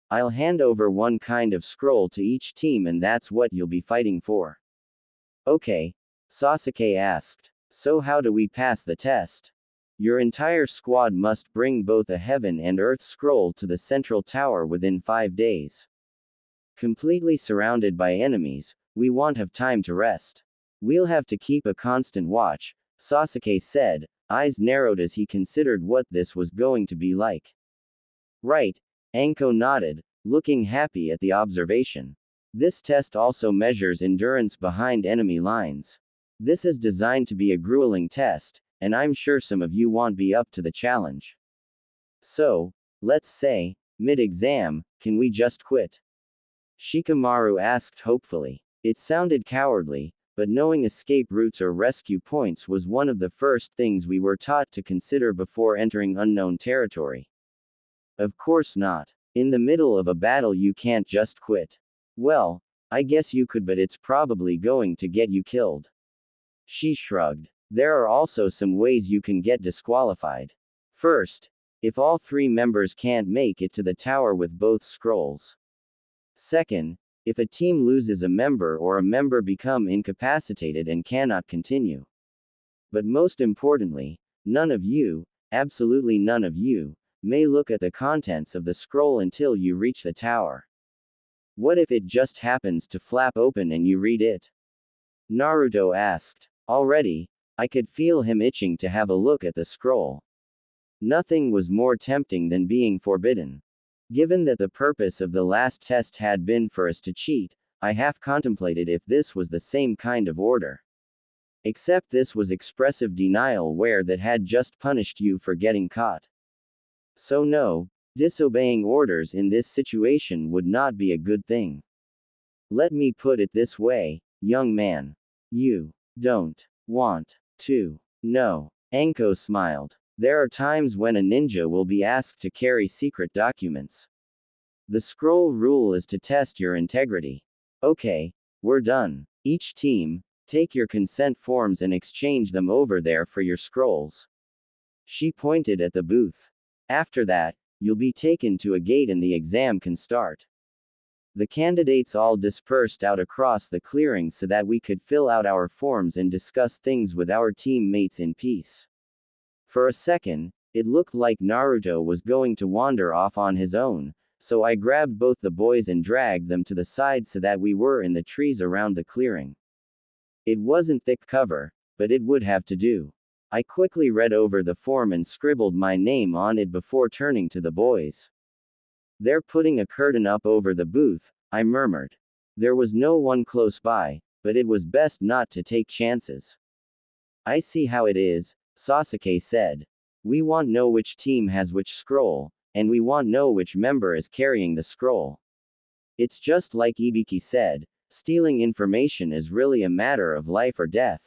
I'll hand over one kind of scroll to each team and that's what you'll be fighting for. Okay, Sasuke asked. So how do we pass the test? Your entire squad must bring both a Heaven and Earth Scroll to the central tower within 5 days. Completely surrounded by enemies, we won't have time to rest. We'll have to keep a constant watch, Sasuke said, eyes narrowed as he considered what this was going to be like. Right, Anko nodded, looking happy at the observation. This test also measures endurance behind enemy lines. This is designed to be a grueling test, and I'm sure some of you won't be up to the challenge. So, let's say, mid-exam, can we just quit? Shikamaru asked hopefully. It sounded cowardly, but knowing escape routes or rescue points was one of the first things we were taught to consider before entering unknown territory. Of course not. In the middle of a battle you can't just quit. Well, I guess you could, but it's probably going to get you killed. She shrugged. There are also some ways you can get disqualified. First, if all 3 members can't make it to the tower with both scrolls. Second, if a team loses a member or a member become incapacitated and cannot continue. But most importantly, none of you, absolutely none of you, may look at the contents of the scroll until you reach the tower. What if it just happens to flap open and you read it? Naruto asked. Already, I could feel him itching to have a look at the scroll. Nothing was more tempting than being forbidden. Given that the purpose of the last test had been for us to cheat, I half contemplated if this was the same kind of order. Except this was expressive denial where that had just punished you for getting caught. So no, disobeying orders in this situation would not be a good thing. Let me put it this way, young man. You don't want to know. Anko smiled. There are times when a ninja will be asked to carry secret documents. The scroll rule is to test your integrity. Okay, we're done. Each team, take your consent forms and exchange them over there for your scrolls. She pointed at the booth. After that, you'll be taken to a gate and the exam can start. The candidates all dispersed out across the clearing so that we could fill out our forms and discuss things with our teammates in peace. For a second, it looked like Naruto was going to wander off on his own, so I grabbed both the boys and dragged them to the side so that we were in the trees around the clearing. It wasn't thick cover, but it would have to do. I quickly read over the form and scribbled my name on it before turning to the boys. They're putting a curtain up over the booth, I murmured. There was no one close by, but it was best not to take chances. I see how it is, Sasuke said. We want know which team has which scroll, and we want know which member is carrying the scroll. It's just like Ibiki said, stealing information is really a matter of life or death.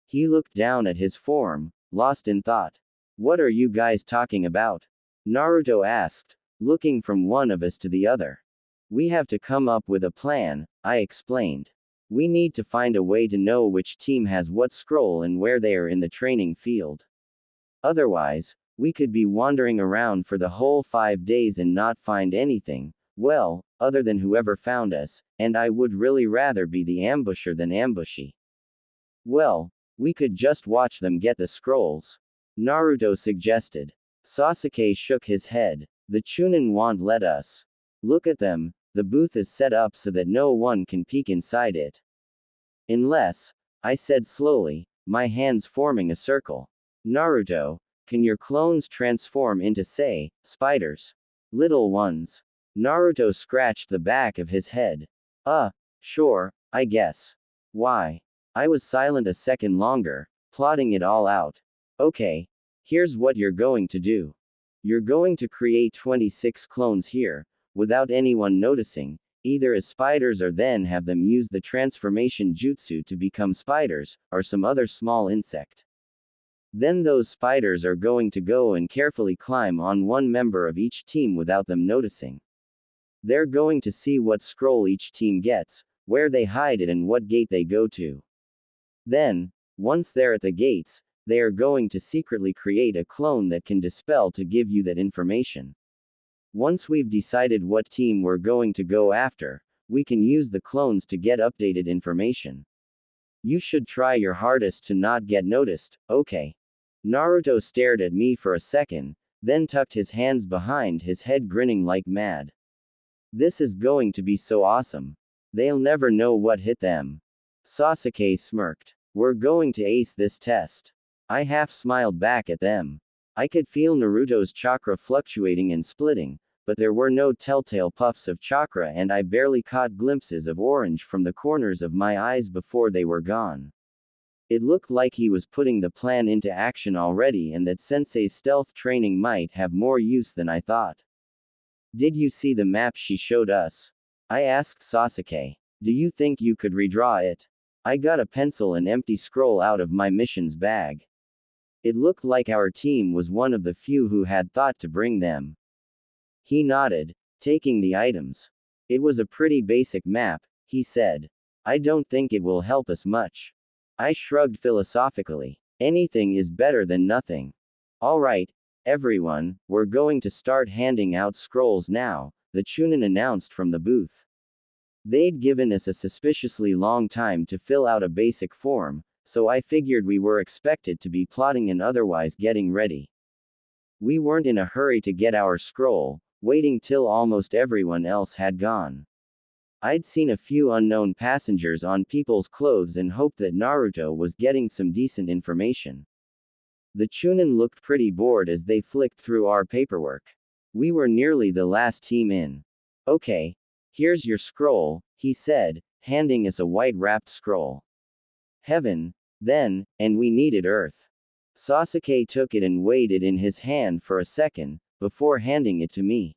He looked down at his form, lost in thought. What are you guys talking about? Naruto asked, looking from one of us to the other. We have to come up with a plan, I explained. We need to find a way to know which team has what scroll and where they are in the training field. Otherwise, we could be wandering around for the whole 5 days and not find anything, well, other than whoever found us, and I would really rather be the ambusher than ambushy. Well, we could just watch them get the scrolls, Naruto suggested. Sasuke shook his head. The Chunin won't let us. Look at them, the booth is set up so that no one can peek inside it. Unless, I said slowly, my hands forming a circle. Naruto, can your clones transform into, say, spiders? Little ones. Naruto scratched the back of his head. Sure, I guess. Why? I was silent a second longer, plotting it all out. Okay. Here's what you're going to do. You're going to create 26 clones here, without anyone noticing, either as spiders or then have them use the transformation jutsu to become spiders, or some other small insect. Then those spiders are going to go and carefully climb on one member of each team without them noticing. They're going to see what scroll each team gets, where they hide it and what gate they go to. Then, once they're at the gates, they are going to secretly create a clone that can dispel to give you that information. Once we've decided what team we're going to go after, we can use the clones to get updated information. You should try your hardest to not get noticed, okay? Naruto stared at me for a second, then tucked his hands behind his head grinning like mad. This is going to be so awesome. They'll never know what hit them. Sasuke smirked. We're going to ace this test. I half smiled back at them. I could feel Naruto's chakra fluctuating and splitting, but there were no telltale puffs of chakra and I barely caught glimpses of orange from the corners of my eyes before they were gone. It looked like he was putting the plan into action already and that Sensei's stealth training might have more use than I thought. Did you see the map she showed us? I asked Sasuke. Do you think you could redraw it? I got a pencil and empty scroll out of my mission's bag. It looked like our team was one of the few who had thought to bring them. He nodded, taking the items. It was a pretty basic map, he said. I don't think it will help us much. I shrugged philosophically. Anything is better than nothing. Alright, everyone, we're going to start handing out scrolls now, the Chunin announced from the booth. They'd given us a suspiciously long time to fill out a basic form, so I figured we were expected to be plotting and otherwise getting ready. We weren't in a hurry to get our scroll, waiting till almost everyone else had gone. I'd seen a few unknown passengers on people's clothes and hoped that Naruto was getting some decent information. The Chunin looked pretty bored as they flicked through our paperwork. We were nearly the last team in. Okay. Here's your scroll, he said, handing us a white-wrapped scroll. Heaven, then, and we needed Earth. Sasuke took it and weighed it in his hand for a second, before handing it to me.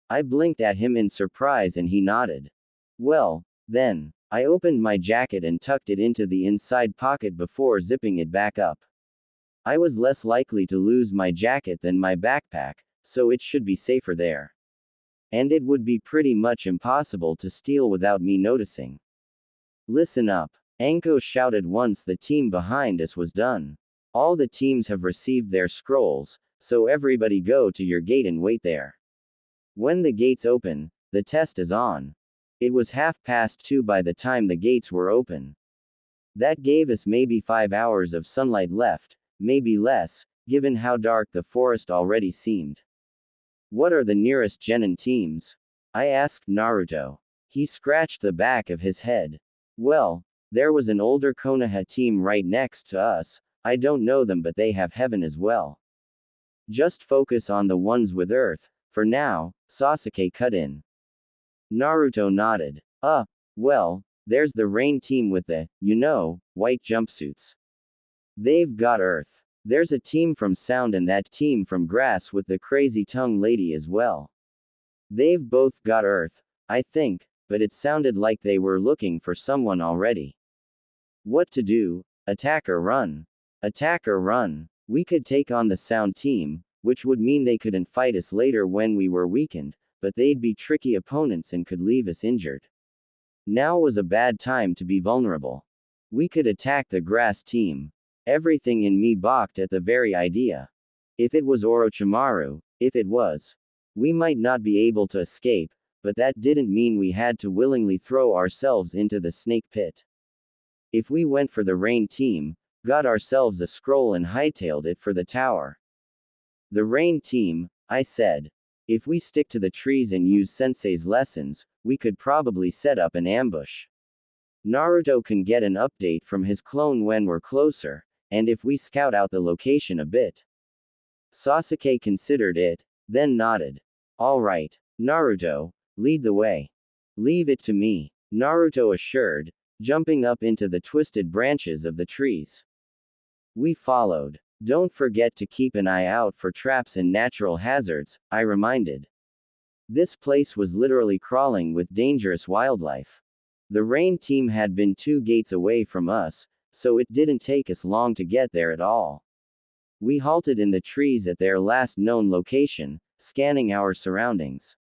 I blinked at him in surprise and he nodded. Well, then, I opened my jacket and tucked it into the inside pocket before zipping it back up. I was less likely to lose my jacket than my backpack, so it should be safer there. And it would be pretty much impossible to steal without me noticing. Listen up. Anko shouted once the team behind us was done. All the teams have received their scrolls, so everybody go to your gate and wait there. When the gates open, the test is on. It was 2:30 by the time the gates were open. That gave us maybe 5 hours of sunlight left, maybe less, given how dark the forest already seemed. What are the nearest genin teams? I asked Naruto. He scratched the back of his head. Well, there was an older Konoha team right next to us. I don't know them but they have heaven as well. Just focus on the ones with Earth, for now, Sasuke cut in. Naruto nodded. Well, there's the rain team with the, white jumpsuits. They've got Earth. There's a team from Sound and that team from Grass with the crazy tongue lady as well. They've both got Earth, I think, but it sounded like they were looking for someone already. What to do? Attack or run? Attack or run? We could take on the Sound team, which would mean they couldn't fight us later when we were weakened, but they'd be tricky opponents and could leave us injured. Now was a bad time to be vulnerable. We could attack the Grass team. Everything in me balked at the very idea. If it was Orochimaru, if it was, we might not be able to escape, but that didn't mean we had to willingly throw ourselves into the snake pit. If we went for the rain team, got ourselves a scroll and hightailed it for the tower. The rain team, I said. If we stick to the trees and use Sensei's lessons, we could probably set up an ambush. Naruto can get an update from his clone when we're closer, and if we scout out the location a bit. Sasuke considered it, then nodded. Alright, Naruto, lead the way. Leave it to me. Naruto assured, jumping up into the twisted branches of the trees. We followed. Don't forget to keep an eye out for traps and natural hazards, I reminded. This place was literally crawling with dangerous wildlife. The rain team had been 2 gates away from us, so it didn't take us long to get there at all. We halted in the trees at their last known location, scanning our surroundings.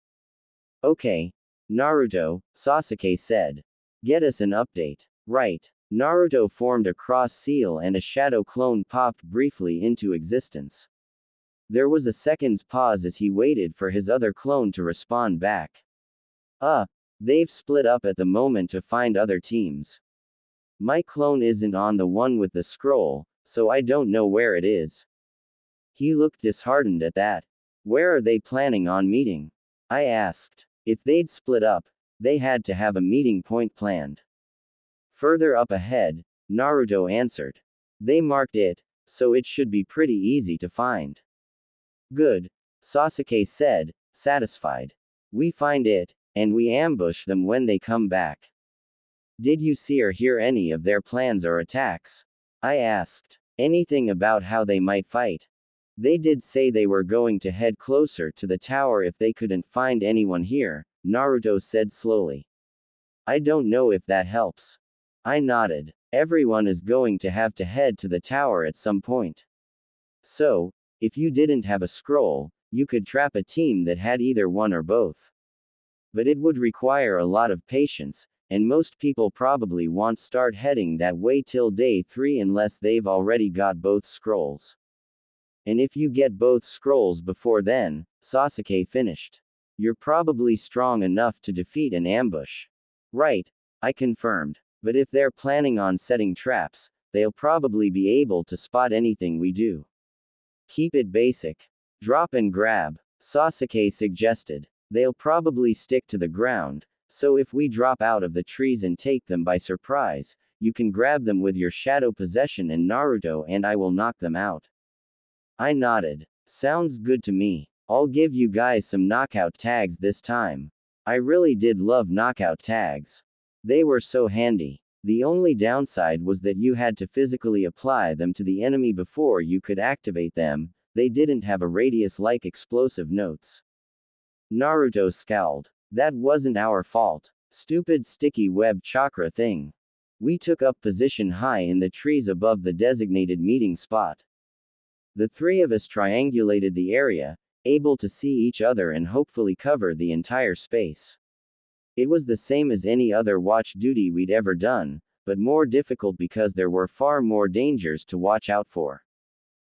Okay, Naruto, Sasuke said. Get us an update. Right. Naruto formed a cross seal and a shadow clone popped briefly into existence. There was a second's pause as he waited for his other clone to respond back. They've split up at the moment to find other teams. My clone isn't on the one with the scroll, so I don't know where it is. He looked disheartened at that. Where are they planning on meeting? I asked. If they'd split up, they had to have a meeting point planned. Further up ahead, Naruto answered. They marked it, so it should be pretty easy to find. Good, Sasuke said, satisfied. We find it, and we ambush them when they come back. Did you see or hear any of their plans or attacks? I asked. Anything about how they might fight? They did say they were going to head closer to the tower if they couldn't find anyone here, Naruto said slowly. I don't know if that helps. I nodded. Everyone is going to have to head to the tower at some point. So, if you didn't have a scroll, you could trap a team that had either one or both. But it would require a lot of patience, and most people probably won't start heading that way till day 3 unless they've already got both scrolls. And if you get both scrolls before then, Sasuke finished. You're probably strong enough to defeat an ambush. Right, I confirmed. But if they're planning on setting traps, they'll probably be able to spot anything we do. Keep it basic. Drop and grab, Sasuke suggested. They'll probably stick to the ground, so if we drop out of the trees and take them by surprise, you can grab them with your shadow possession and Naruto and I will knock them out. I nodded. Sounds good to me. I'll give you guys some knockout tags this time. I really did love knockout tags. They were so handy. The only downside was that you had to physically apply them to the enemy before you could activate them. They didn't have a radius-like explosive notes. Naruto scowled. That wasn't our fault. Stupid sticky web chakra thing. We took up position high in the trees above the designated meeting spot. The 3 of us triangulated the area, able to see each other and hopefully cover the entire space. It was the same as any other watch duty we'd ever done, but more difficult because there were far more dangers to watch out for.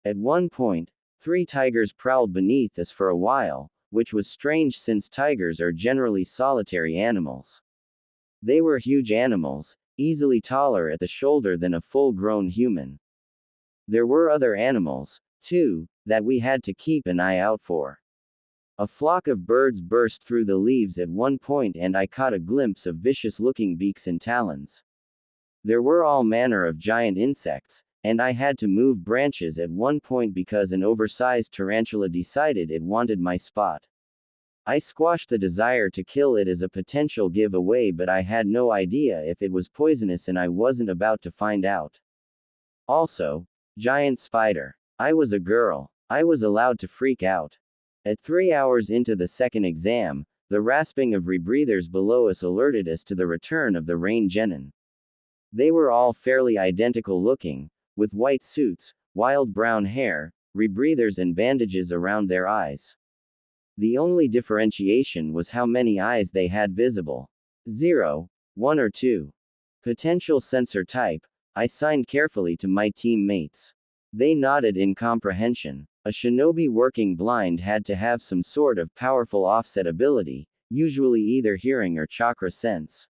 At one point, 3 tigers prowled beneath us for a while, which was strange since tigers are generally solitary animals. They were huge animals, easily taller at the shoulder than a full-grown human. There were other animals, too, that we had to keep an eye out for. A flock of birds burst through the leaves at one point and I caught a glimpse of vicious-looking beaks and talons. There were all manner of giant insects, and I had to move branches at one point because an oversized tarantula decided it wanted my spot. I squashed the desire to kill it as a potential giveaway, but I had no idea if it was poisonous and I wasn't about to find out. Also, giant spider. I was a girl. I was allowed to freak out. At 3 hours into the second exam, the rasping of rebreathers below us alerted us to the return of the rain genin. They were all fairly identical looking, with white suits, wild brown hair, rebreathers and bandages around their eyes. The only differentiation was how many eyes they had visible. 0, 1 or 2. Potential sensor type, I signed carefully to my teammates. They nodded in comprehension. A shinobi working blind had to have some sort of powerful offset ability, usually either hearing or chakra sense.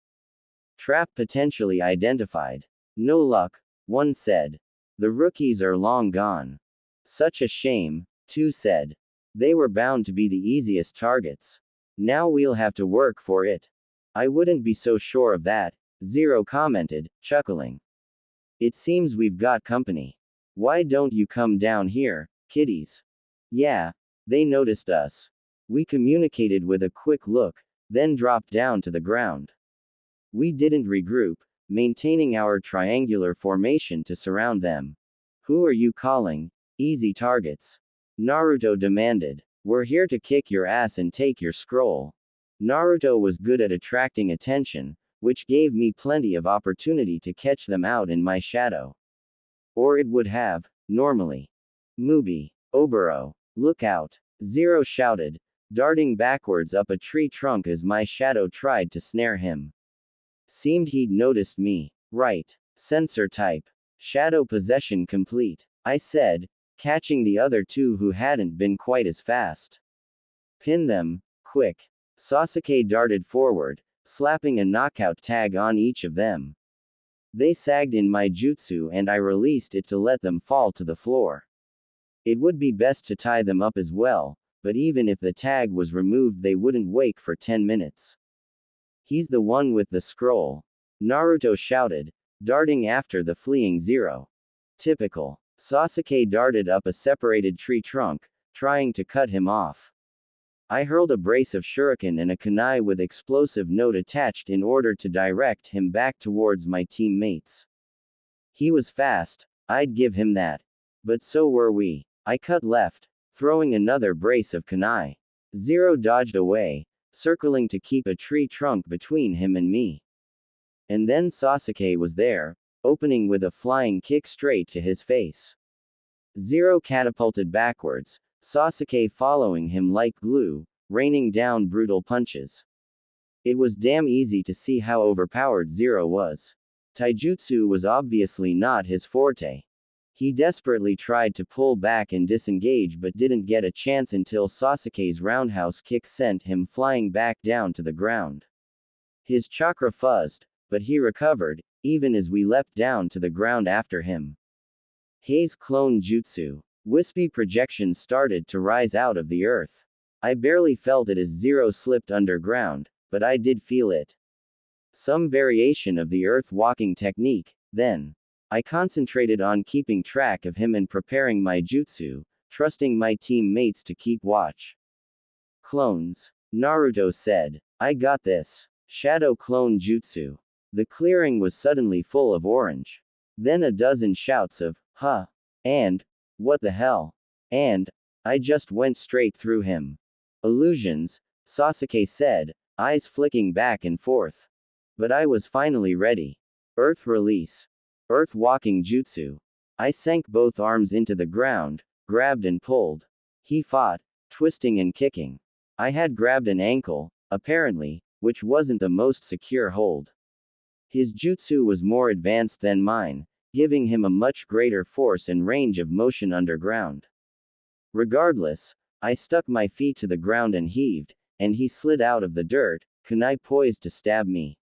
Trap potentially identified. No luck, one said. The rookies are long gone. Such a shame, two said. They were bound to be the easiest targets. Now we'll have to work for it. I wouldn't be so sure of that, Zero commented, chuckling. It seems we've got company. Why don't you come down here, kiddies? Yeah, they noticed us. We communicated with a quick look, then dropped down to the ground. We didn't regroup, maintaining our triangular formation to surround them. Who are you calling easy targets? Naruto demanded. We're here to kick your ass and take your scroll. Naruto was good at attracting attention, which gave me plenty of opportunity to catch them out in my shadow. Or it would have, normally. Mubi. Oboro. Look out. Zero shouted, darting backwards up a tree trunk as my shadow tried to snare him. Seemed he'd noticed me. Right. Sensor type. Shadow possession complete, I said, catching the other two who hadn't been quite as fast. Pin them, quick. Sasuke darted forward, slapping a knockout tag on each of them. They sagged in my jutsu and I released it to let them fall to the floor. It would be best to tie them up as well, but even if the tag was removed they wouldn't wake for 10 minutes. He's the one with the scroll. Naruto shouted, darting after the fleeing Zero. Typical. Sasuke darted up a separated tree trunk, trying to cut him off. I hurled a brace of shuriken and a kunai with explosive note attached in order to direct him back towards my teammates. He was fast, I'd give him that. But so were we. I cut left, throwing another brace of kunai. Zero dodged away, circling to keep a tree trunk between him and me. And then Sasuke was there, opening with a flying kick straight to his face. Zero catapulted backwards, Sasuke following him like glue, raining down brutal punches. It was damn easy to see how overpowered Zero was. Taijutsu was obviously not his forte. He desperately tried to pull back and disengage but didn't get a chance until Sasuke's roundhouse kick sent him flying back down to the ground. His chakra fuzzed, but he recovered, even as we leapt down to the ground after him. Haze clone jutsu. Wispy projections started to rise out of the earth. I barely felt it as Zero slipped underground, but I did feel it. Some variation of the earth walking technique, then. I concentrated on keeping track of him and preparing my jutsu, trusting my teammates to keep watch. Clones. Naruto said. I got this. Shadow clone jutsu. The clearing was suddenly full of orange. Then a dozen shouts of, huh, and, what the hell? And, I just went straight through him. Illusions, Sasuke said, eyes flicking back and forth. But I was finally ready. Earth release. Earth walking jutsu. I sank both arms into the ground, grabbed and pulled. He fought, twisting and kicking. I had grabbed an ankle, apparently, which wasn't the most secure hold. His jutsu was more advanced than mine, giving him a much greater force and range of motion underground. Regardless, I stuck my feet to the ground and heaved, and he slid out of the dirt, kunai poised to stab me.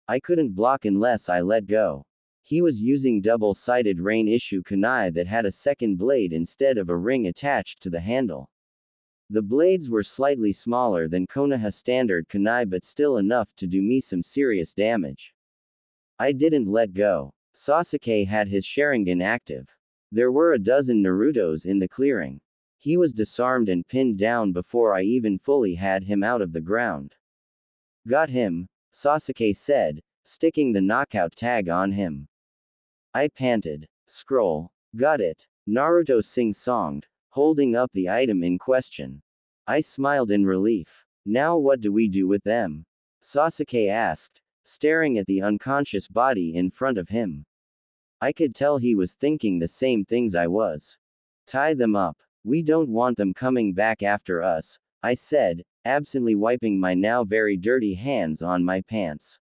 I couldn't block unless I let go. He was using double-sided rain-issue kunai that had a second blade instead of a ring attached to the handle. The blades were slightly smaller than Konoha standard kunai but still enough to do me some serious damage. I didn't let go. Sasuke had his Sharingan active. There were a dozen Narutos in the clearing. He was disarmed and pinned down before I even fully had him out of the ground. Got him, Sasuke said, sticking the knockout tag on him. I panted. Scroll. Got it. Naruto sing-songed, holding up the item in question. I smiled in relief. Now what do we do with them? Sasuke asked, staring at the unconscious body in front of him. I could tell he was thinking the same things I was. Tie them up. We don't want them coming back after us, I said, absently wiping my now very dirty hands on my pants.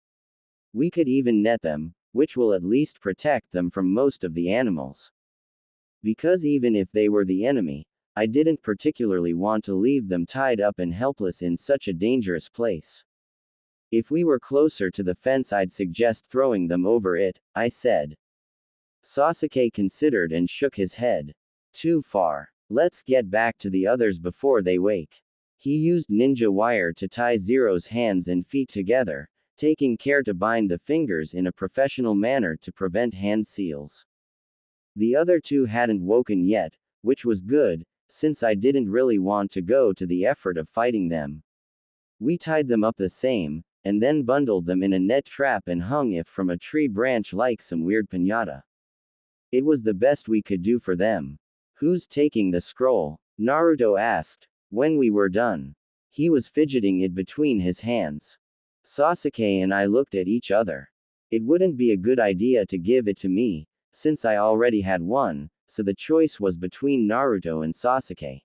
We could even net them, which will at least protect them from most of the animals. Because even if they were the enemy, I didn't particularly want to leave them tied up and helpless in such a dangerous place. If we were closer to the fence I'd suggest throwing them over it, I said. Sasuke considered and shook his head. Too far. Let's get back to the others before they wake. He used ninja wire to tie Zero's hands and feet together, taking care to bind the fingers in a professional manner to prevent hand seals. The other two hadn't woken yet, which was good, since I didn't really want to go to the effort of fighting them. We tied them up the same, and then bundled them in a net trap and hung it from a tree branch like some weird piñata. It was the best we could do for them. Who's taking the scroll? Naruto asked, when we were done. He was fidgeting it between his hands. Sasuke and I looked at each other. It wouldn't be a good idea to give it to me, since I already had one, so the choice was between Naruto and Sasuke.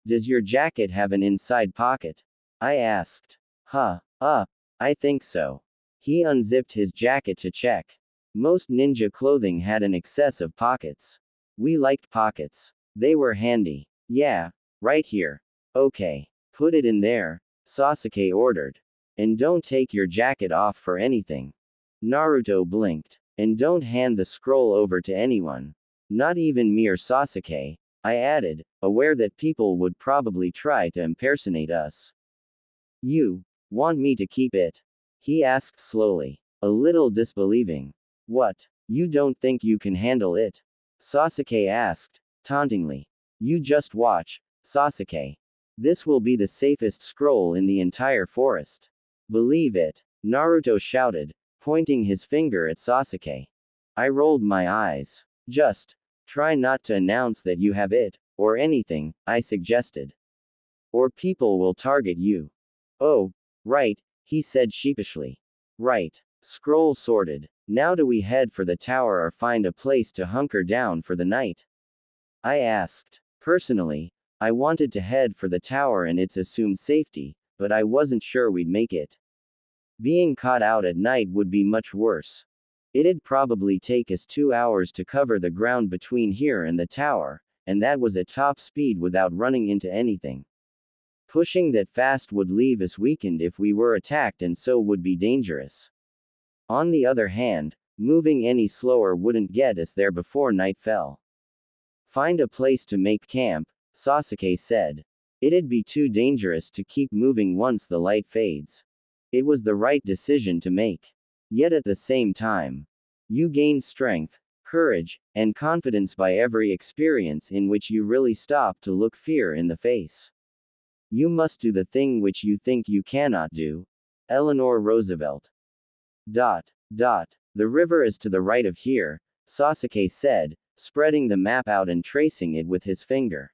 Does your jacket have an inside pocket? I asked. I think so. He unzipped his jacket to check. Most ninja clothing had an excess of pockets. We liked pockets. They were handy. Yeah, right here. Okay. Put it in there, Sasuke ordered. And don't take your jacket off for anything. Naruto blinked. And don't hand the scroll over to anyone. Not even me or Sasuke, I added, aware that people would probably try to impersonate us. You want me to keep it? He asked slowly, a little disbelieving. What? You don't think you can handle it? Sasuke asked, tauntingly. You just watch, Sasuke. This will be the safest scroll in the entire forest. Believe it, Naruto shouted, pointing his finger at Sasuke. I rolled my eyes. Just try not to announce that you have it, or anything, I suggested. Or people will target you. Oh, right, he said sheepishly. Right. Scroll sorted. Now do we head for the tower or find a place to hunker down for the night? I asked. Personally, I wanted to head for the tower and its assumed safety, but I wasn't sure we'd make it. Being caught out at night would be much worse. It'd probably take us 2 hours to cover the ground between here and the tower, and that was at top speed without running into anything. Pushing that fast would leave us weakened if we were attacked, and so would be dangerous. On the other hand, moving any slower wouldn't get us there before night fell. Find a place to make camp, Sasuke said. It'd be too dangerous to keep moving once the light fades. It was the right decision to make. Yet at the same time, you gain strength, courage, and confidence by every experience in which you really stop to look fear in the face. You must do the thing which you think you cannot do. Eleanor Roosevelt. The river is to the right of here, Sasuke said, spreading the map out and tracing it with his finger.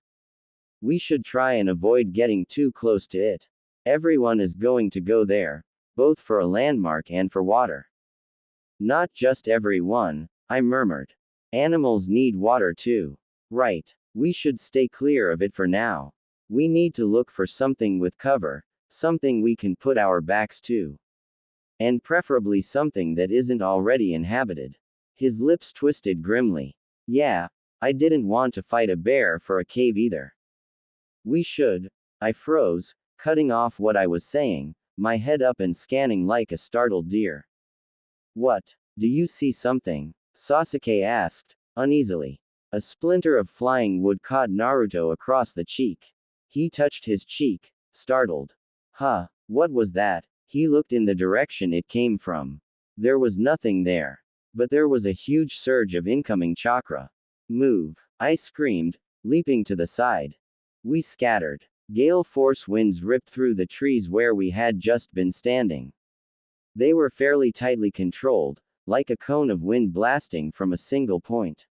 We should try and avoid getting too close to it. Everyone is going to go there, both for a landmark and for water. Not just everyone, I murmured. Animals need water too. Right. We should stay clear of it for now. We need to look for something with cover, something we can put our backs to. And preferably something that isn't already inhabited. His lips twisted grimly. Yeah, I didn't want to fight a bear for a cave either. We should. I froze, cutting off what I was saying, my head up and scanning like a startled deer. What? Do you see something? Sasuke asked, uneasily. A splinter of flying wood caught Naruto across the cheek. He touched his cheek, startled. Huh, what was that? He looked in the direction it came from. There was nothing there. But there was a huge surge of incoming chakra. Move, I screamed, leaping to the side. We scattered. Gale force winds ripped through the trees where we had just been standing. They were fairly tightly controlled, like a cone of wind blasting from a single point.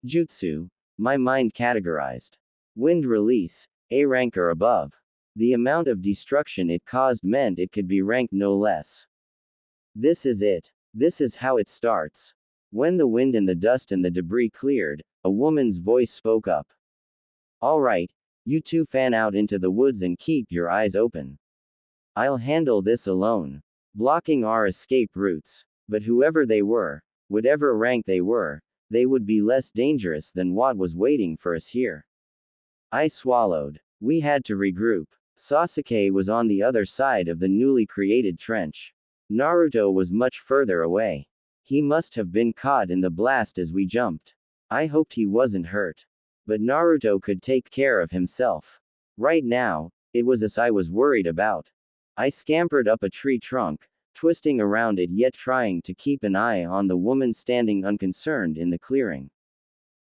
Jutsu, my mind categorized. Wind release, A rank or above. The amount of destruction it caused meant it could be ranked no less. This is it. This is how it starts. When the wind and the dust and the debris cleared, a woman's voice spoke up. All right, you two fan out into the woods and keep your eyes open. I'll handle this alone, blocking our escape routes. But whoever they were, whatever rank they were, they would be less dangerous than what was waiting for us here. I swallowed. We had to regroup. Sasuke was on the other side of the newly created trench. Naruto was much further away. He must have been caught in the blast as we jumped. I hoped he wasn't hurt. But Naruto could take care of himself. Right now, it was us I was worried about. I scampered up a tree trunk, twisting around it yet trying to keep an eye on the woman standing unconcerned in the clearing.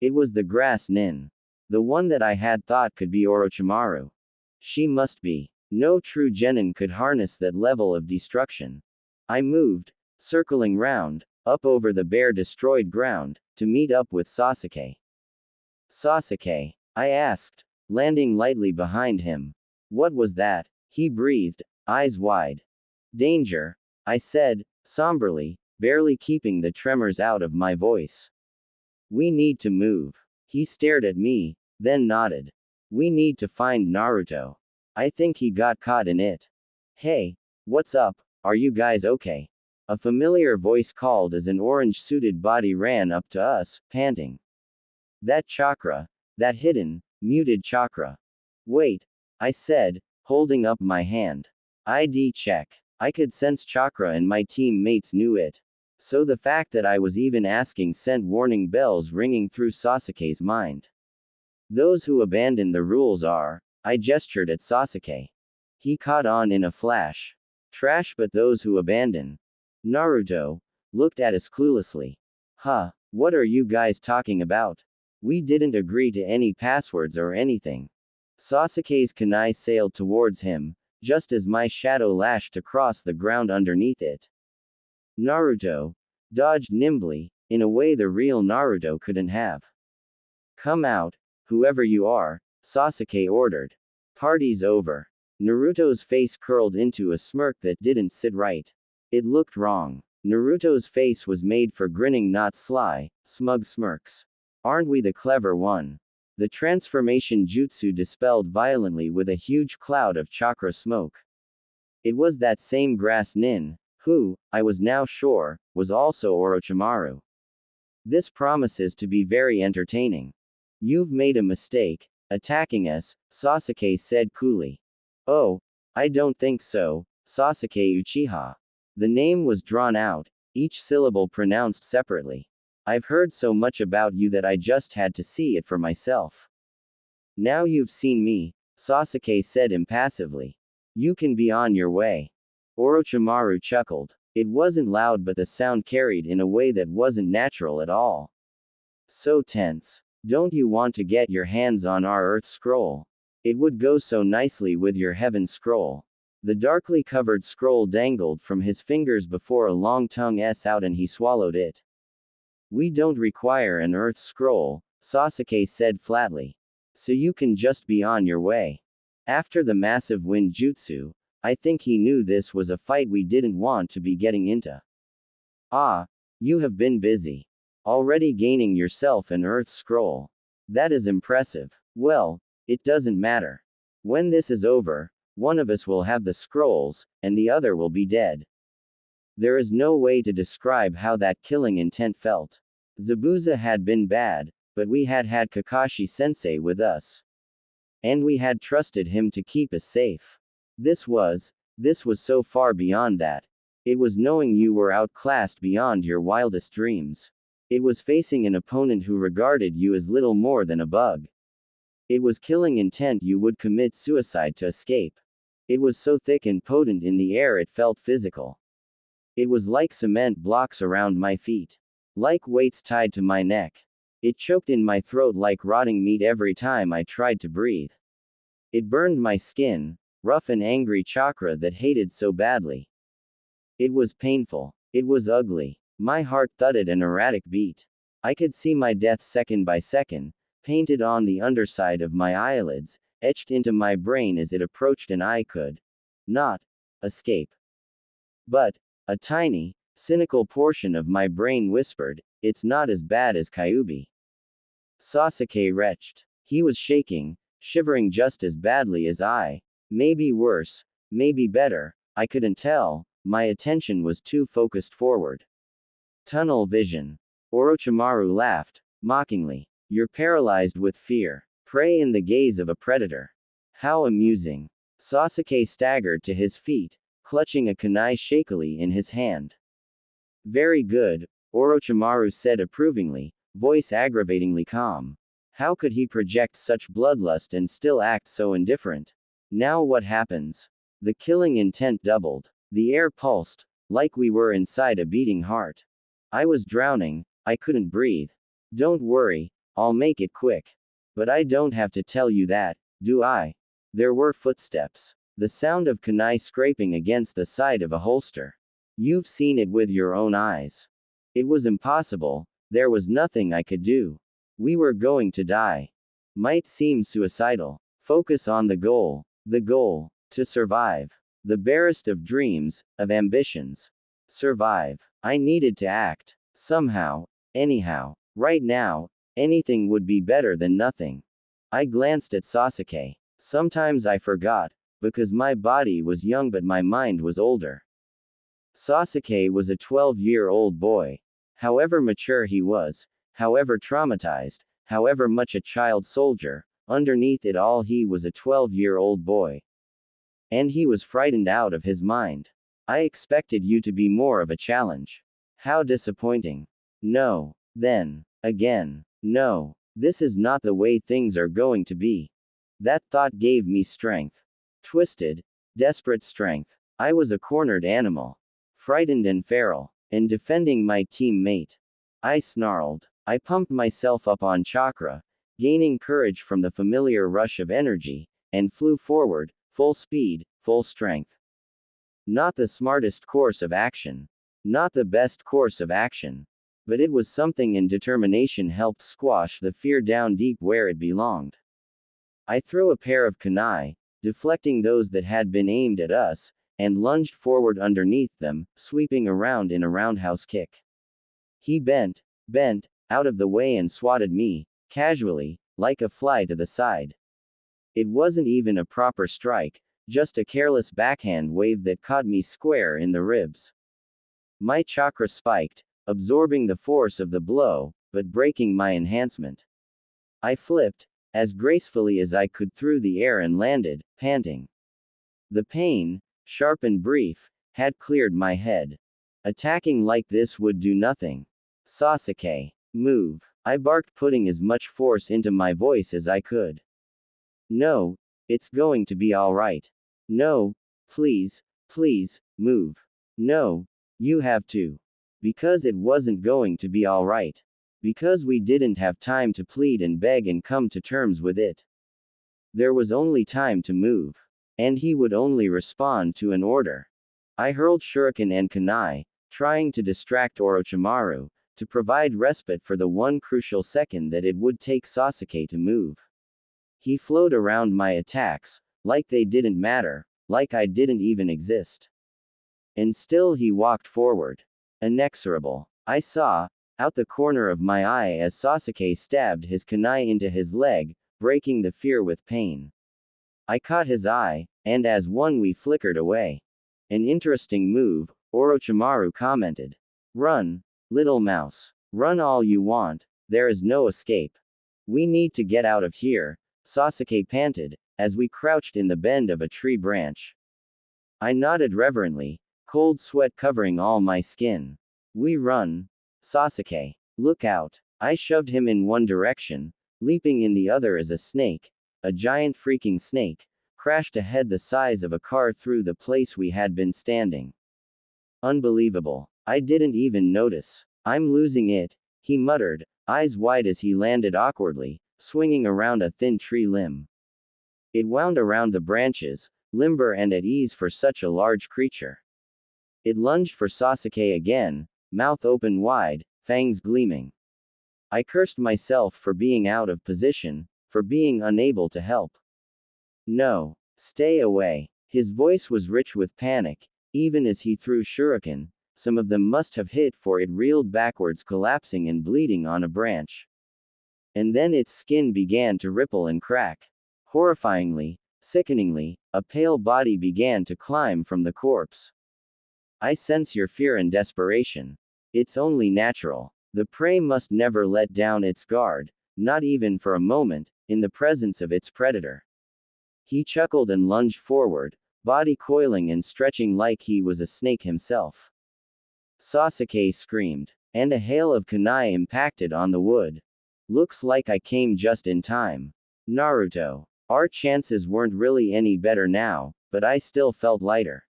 It was the grass nin. The one that I had thought could be Orochimaru. She must be. No true genin could harness that level of destruction. I moved, circling round, up over the bare destroyed ground, to meet up with Sasuke. Sasuke? I asked, landing lightly behind him. What was that? He breathed, eyes wide. Danger, I said, somberly, barely keeping the tremors out of my voice. We need to move. He stared at me, then nodded. We need to find Naruto. I think he got caught in it. Hey, what's up? Are you guys okay? A familiar voice called as an orange-suited body ran up to us, panting. That chakra. That hidden, muted chakra. Wait, I said, holding up my hand. ID check. I could sense chakra and my teammates knew it. So the fact that I was even asking sent warning bells ringing through Sasuke's mind. Those who abandon the rules are, I gestured at Sasuke. He caught on in a flash. Trash, but those who abandon. Naruto looked at us cluelessly. Huh, what are you guys talking about? We didn't agree to any passwords or anything. Sasuke's kunai sailed towards him, just as my shadow lashed across the ground underneath it. Naruto dodged nimbly, in a way the real Naruto couldn't have. Come out, whoever you are, Sasuke ordered. Party's over. Naruto's face curled into a smirk that didn't sit right. It looked wrong. Naruto's face was made for grinning, not sly, smug smirks. Aren't we the clever one? The transformation jutsu dispelled violently with a huge cloud of chakra smoke. It was that same grass nin, who, I was now sure, was also Orochimaru. This promises to be very entertaining. You've made a mistake, attacking us, Sasuke said coolly. Oh, I don't think so, Sasuke Uchiha. The name was drawn out, each syllable pronounced separately. I've heard so much about you that I just had to see it for myself. Now you've seen me, Sasuke said impassively. You can be on your way. Orochimaru chuckled. It wasn't loud, but the sound carried in a way that wasn't natural at all. So tense. Don't you want to get your hands on our Earth Scroll? It would go so nicely with your Heaven Scroll. The darkly covered scroll dangled from his fingers before a long tongue out and he swallowed it. We don't require an Earth Scroll, Sasuke said flatly. So you can just be on your way. After the massive wind jutsu, I think he knew this was a fight we didn't want to be getting into. Ah, you have been busy. Already gaining yourself an Earth Scroll. That is impressive. Well, it doesn't matter. When this is over, one of us will have the scrolls, and the other will be dead. There is no way to describe how that killing intent felt. Zabuza had been bad, but we had Kakashi-sensei with us. And we had trusted him to keep us safe. This was so far beyond that. It was knowing you were outclassed beyond your wildest dreams. It was facing an opponent who regarded you as little more than a bug. It was killing intent you would commit suicide to escape. It was so thick and potent in the air it felt physical. It was like cement blocks around my feet. Like weights tied to my neck. It choked in my throat like rotting meat every time I tried to breathe. It burned my skin, rough and angry chakra that hated so badly. It was painful. It was ugly. My heart thudded an erratic beat. I could see my death second by second, painted on the underside of my eyelids, etched into my brain as it approached, and I could not escape. But a tiny, cynical portion of my brain whispered, it's not as bad as Kyuubi. Sasuke retched. He was shaking, shivering just as badly as I. Maybe worse, maybe better, I couldn't tell, my attention was too focused forward. Tunnel vision. Orochimaru laughed, mockingly. You're paralyzed with fear. Prey in the gaze of a predator. How amusing. Sasuke staggered to his feet, clutching a kunai shakily in his hand. Very good, Orochimaru said approvingly, voice aggravatingly calm. How could he project such bloodlust and still act so indifferent? Now what happens? The killing intent doubled. The air pulsed, like we were inside a beating heart. I was drowning, I couldn't breathe. Don't worry, I'll make it quick. But I don't have to tell you that, do I? There were footsteps. The sound of kunai scraping against the side of a holster. You've seen it with your own eyes. It was impossible, there was nothing I could do. We were going to die. Might seem suicidal. Focus on the goal. The goal. To survive. The barest of dreams, of ambitions. Survive. I needed to act. Somehow. Anyhow. Right now. Anything would be better than nothing. I glanced at Sasuke. Sometimes I forgot, because my body was young but my mind was older. Sasuke was a 12-year-old boy. However mature he was, however traumatized, however much a child soldier, underneath it all he was a 12-year-old boy. And he was frightened out of his mind. I expected you to be more of a challenge. How disappointing. No. Then. Again. No. This is not the way things are going to be. That thought gave me strength. Twisted, desperate strength. I was a cornered animal. Frightened and feral, and defending my teammate. I snarled. I pumped myself up on chakra, gaining courage from the familiar rush of energy, and flew forward, full speed, full strength. Not the smartest course of action. Not the best course of action. But it was something, and determination helped squash the fear down deep where it belonged. I threw a pair of kunai, deflecting those that had been aimed at us, and lunged forward underneath them, sweeping around in a roundhouse kick. He bent, out of the way and swatted me, casually, like a fly to the side. It wasn't even a proper strike, just a careless backhand wave that caught me square in the ribs. My chakra spiked, absorbing the force of the blow, but breaking my enhancement. I flipped, as gracefully as I could through the air and landed, panting. The pain, sharp and brief, had cleared my head. Attacking like this would do nothing. Sasuke, move. I barked, putting as much force into my voice as I could. No, it's going to be alright. No, please, move. No, you have to. Because it wasn't going to be alright. Because we didn't have time to plead and beg and come to terms with it. There was only time to move. And he would only respond to an order. I hurled shuriken and kunai, trying to distract Orochimaru, to provide respite for the one crucial second that it would take Sasuke to move. He flowed around my attacks, like they didn't matter, like I didn't even exist. And still he walked forward. Inexorable. I saw, out the corner of my eye, as Sasuke stabbed his kunai into his leg, breaking the fear with pain. I caught his eye, and as one we flickered away. An interesting move, Orochimaru commented. Run, little mouse. Run all you want, there is no escape. We need to get out of here, Sasuke panted, as we crouched in the bend of a tree branch. I nodded reverently, cold sweat covering all my skin. We run. Sasuke. Look out. I shoved him in one direction, leaping in the other as a snake, a giant freaking snake, crashed ahead the size of a car through the place we had been standing. Unbelievable. I didn't even notice. I'm losing it, he muttered, eyes wide as he landed awkwardly, swinging around a thin tree limb. It wound around the branches, limber and at ease for such a large creature. It lunged for Sasuke again, mouth open wide, fangs gleaming. I cursed myself for being out of position, for being unable to help. No. Stay away. His voice was rich with panic, even as he threw shuriken. Some of them must have hit, for it reeled backwards, collapsing and bleeding on a branch. And then its skin began to ripple and crack. Horrifyingly, sickeningly, a pale body began to climb from the corpse. I sense your fear and desperation. It's only natural. The prey must never let down its guard, not even for a moment, in the presence of its predator. He chuckled and lunged forward, body coiling and stretching like he was a snake himself. Sasuke screamed, and a hail of kunai impacted on the wood. Looks like I came just in time. Naruto. Our chances weren't really any better now, but I still felt lighter.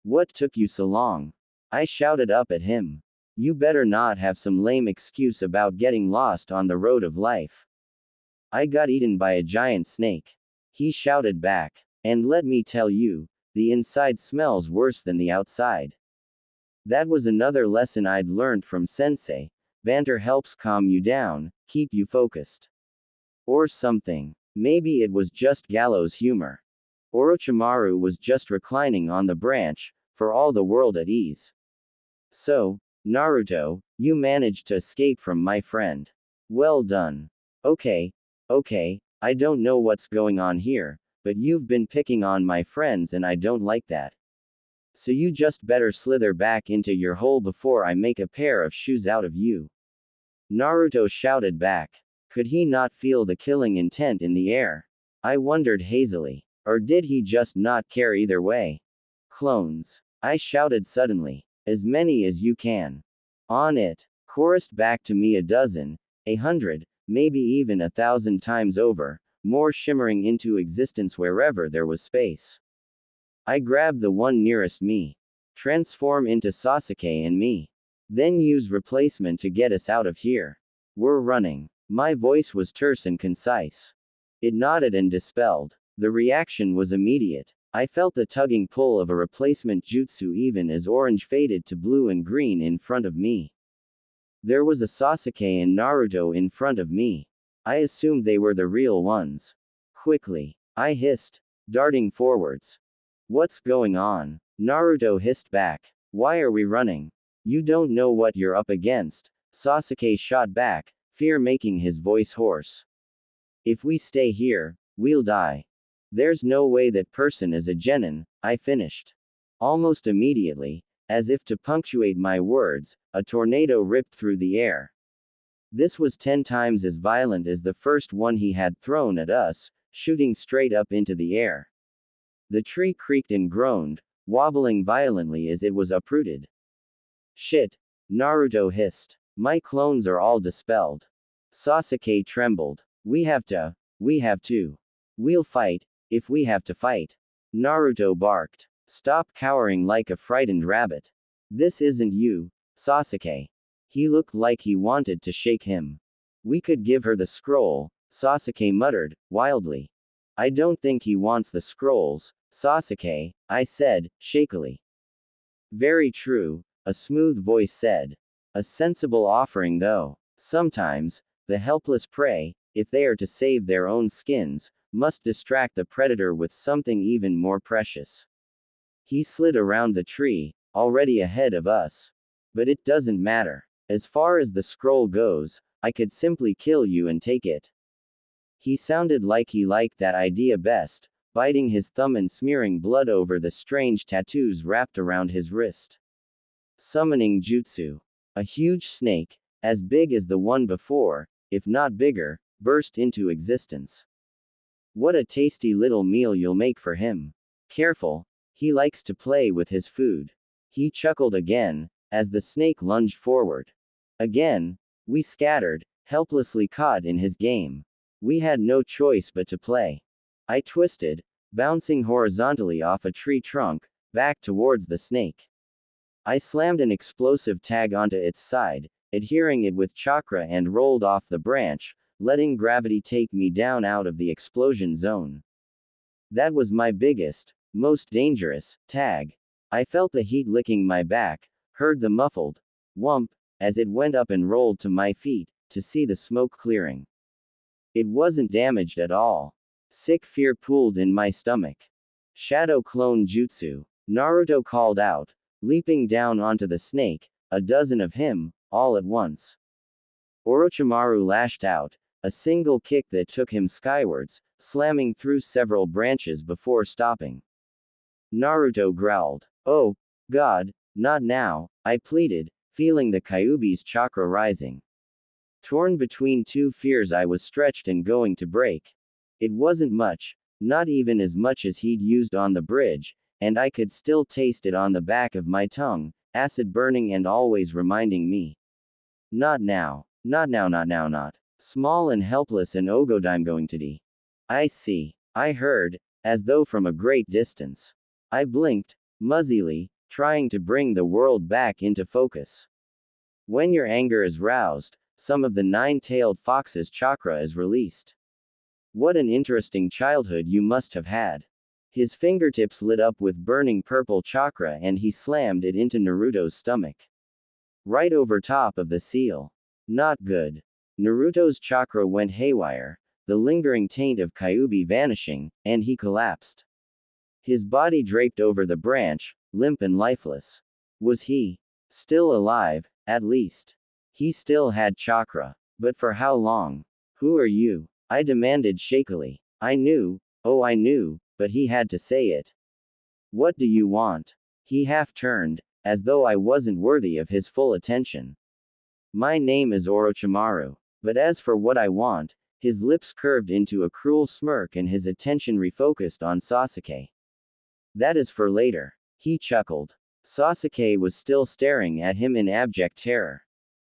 What took you so long? I shouted up at him. You better not have some lame excuse about getting lost on the road of life. I got eaten by a giant snake. He shouted back. And let me tell you, the inside smells worse than the outside. That was another lesson I'd learned from Sensei. Banter helps calm you down, keep you focused. Or something. Maybe it was just gallows humor. Orochimaru was just reclining on the branch, for all the world at ease. So, Naruto, you managed to escape from my friend. Well done. Okay, I don't know what's going on here, but you've been picking on my friends and I don't like that. So you just better slither back into your hole before I make a pair of shoes out of you. Naruto shouted back. Could he not feel the killing intent in the air? I wondered hazily. Or did he just not care either way? Clones. I shouted suddenly. As many as you can. On it. Chorused back to me a dozen, 100, maybe even 1,000 times over, more shimmering into existence wherever there was space. I grabbed the one nearest me. Transform into Sasuke and me. Then use replacement to get us out of here. We're running. My voice was terse and concise. It nodded and dispelled. The reaction was immediate. I felt the tugging pull of a replacement jutsu even as orange faded to blue and green in front of me. There was a Sasuke and Naruto in front of me. I assumed they were the real ones. Quickly. I hissed, darting forwards. What's going on? Naruto hissed back. Why are we running? You don't know what you're up against. Sasuke shot back, fear making his voice hoarse. If we stay here, we'll die. There's no way that person is a genin, I finished. Almost immediately, as if to punctuate my words, a tornado ripped through the air. This was 10 times as violent as the first one he had thrown at us, shooting straight up into the air. The tree creaked and groaned, wobbling violently as it was uprooted. Shit! Naruto hissed. My clones are all dispelled. Sasuke trembled. We have to. We'll fight, if we have to fight. Naruto barked. Stop cowering like a frightened rabbit. This isn't you, Sasuke. He looked like he wanted to shake him. We could give her the scroll, Sasuke muttered, wildly. I don't think he wants the scrolls, Sasuke, I said, shakily. Very true, a smooth voice said. A sensible offering though. Sometimes, the helpless prey, if they are to save their own skins, must distract the predator with something even more precious. He slid around the tree, already ahead of us. But it doesn't matter. As far as the scroll goes, I could simply kill you and take it. He sounded like he liked that idea best, biting his thumb and smearing blood over the strange tattoos wrapped around his wrist. Summoning jutsu. A huge snake, as big as the one before, if not bigger, burst into existence. What a tasty little meal you'll make for him. Careful, he likes to play with his food. He chuckled again, as the snake lunged forward. Again, we scattered, helplessly caught in his game. We had no choice but to play. I twisted, bouncing horizontally off a tree trunk, back towards the snake. I slammed an explosive tag onto its side, adhering it with chakra and rolled off the branch, letting gravity take me down out of the explosion zone. That was my biggest, most dangerous, tag. I felt the heat licking my back, heard the muffled whump, as it went up and rolled to my feet, to see the smoke clearing. It wasn't damaged at all. Sick fear pooled in my stomach. Shadow clone jutsu, Naruto called out, leaping down onto the snake, a dozen of him, all at once. Orochimaru lashed out, a single kick that took him skywards, slamming through several branches before stopping. Naruto growled. Oh, God, not now, I pleaded, feeling the Kyuubi's chakra rising. Torn between two fears, I was stretched and going to break. It wasn't much, not even as much as he'd used on the bridge, and I could still taste it on the back of my tongue, acid burning and always reminding me. Not now. Not now, not. Small and helpless and Ogodime going to die. I see. I heard, as though from a great distance. I blinked, muzzily, trying to bring the world back into focus. When your anger is roused, some of the nine-tailed fox's chakra is released. What an interesting childhood you must have had. His fingertips lit up with burning purple chakra and he slammed it into Naruto's stomach. Right over top of the seal. Not good. Naruto's chakra went haywire, the lingering taint of Kyuubi vanishing, and he collapsed. His body draped over the branch, limp and lifeless. Was he still alive, at least? He still had chakra. But for how long? Who are you? I demanded shakily. I knew, oh I knew, but he had to say it. What do you want? He half turned, as though I wasn't worthy of his full attention. My name is Orochimaru. But as for what I want, his lips curved into a cruel smirk and his attention refocused on Sasuke. That is for later. He chuckled. Sasuke was still staring at him in abject terror.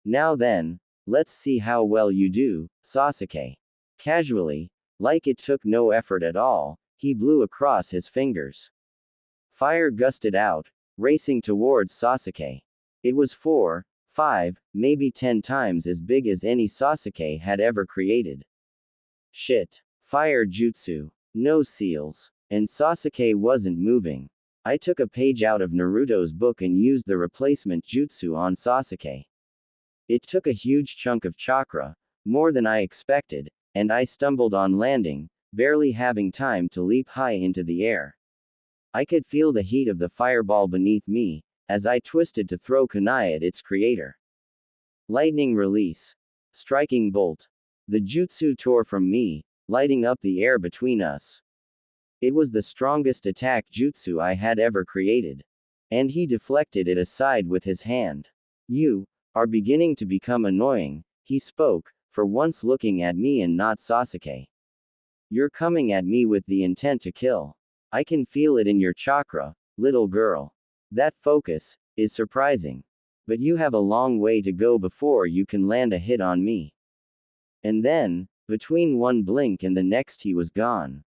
Now then, let's see how well you do, Sasuke. Casually, like it took no effort at all, he blew across his fingers. Fire gusted out, racing towards Sasuke. It was 4, 5, maybe 10 times as big as any Sasuke had ever created. Shit. Fire jutsu. No seals. And Sasuke wasn't moving. I took a page out of Naruto's book and used the replacement jutsu on Sasuke. It took a huge chunk of chakra, more than I expected, and I stumbled on landing, barely having time to leap high into the air. I could feel the heat of the fireball beneath me, as I twisted to throw kunai at its creator. Lightning release. Striking bolt. The jutsu tore from me, lighting up the air between us. It was the strongest attack jutsu I had ever created. And he deflected it aside with his hand. You are beginning to become annoying, he spoke, for once looking at me and not Sasuke. You're coming at me with the intent to kill. I can feel it in your chakra, little girl. That focus is surprising. But you have a long way to go before you can land a hit on me. And then, between one blink and the next he was gone.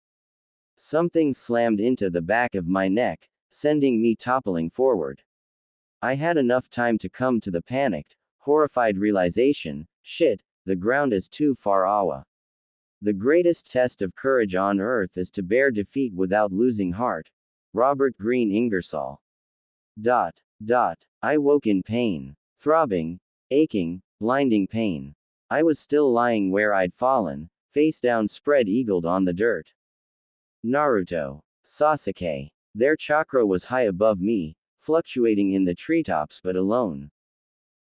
Something slammed into the back of my neck, sending me toppling forward. I had enough time to come to the panicked, horrified realization, shit, the ground is too far away. The greatest test of courage on earth is to bear defeat without losing heart. Robert Greene Ingersoll. I woke in pain. Throbbing, aching, blinding pain. I was still lying where I'd fallen, face down spread-eagled on the dirt. Naruto. Sasuke. Their chakra was high above me, fluctuating in the treetops but alone.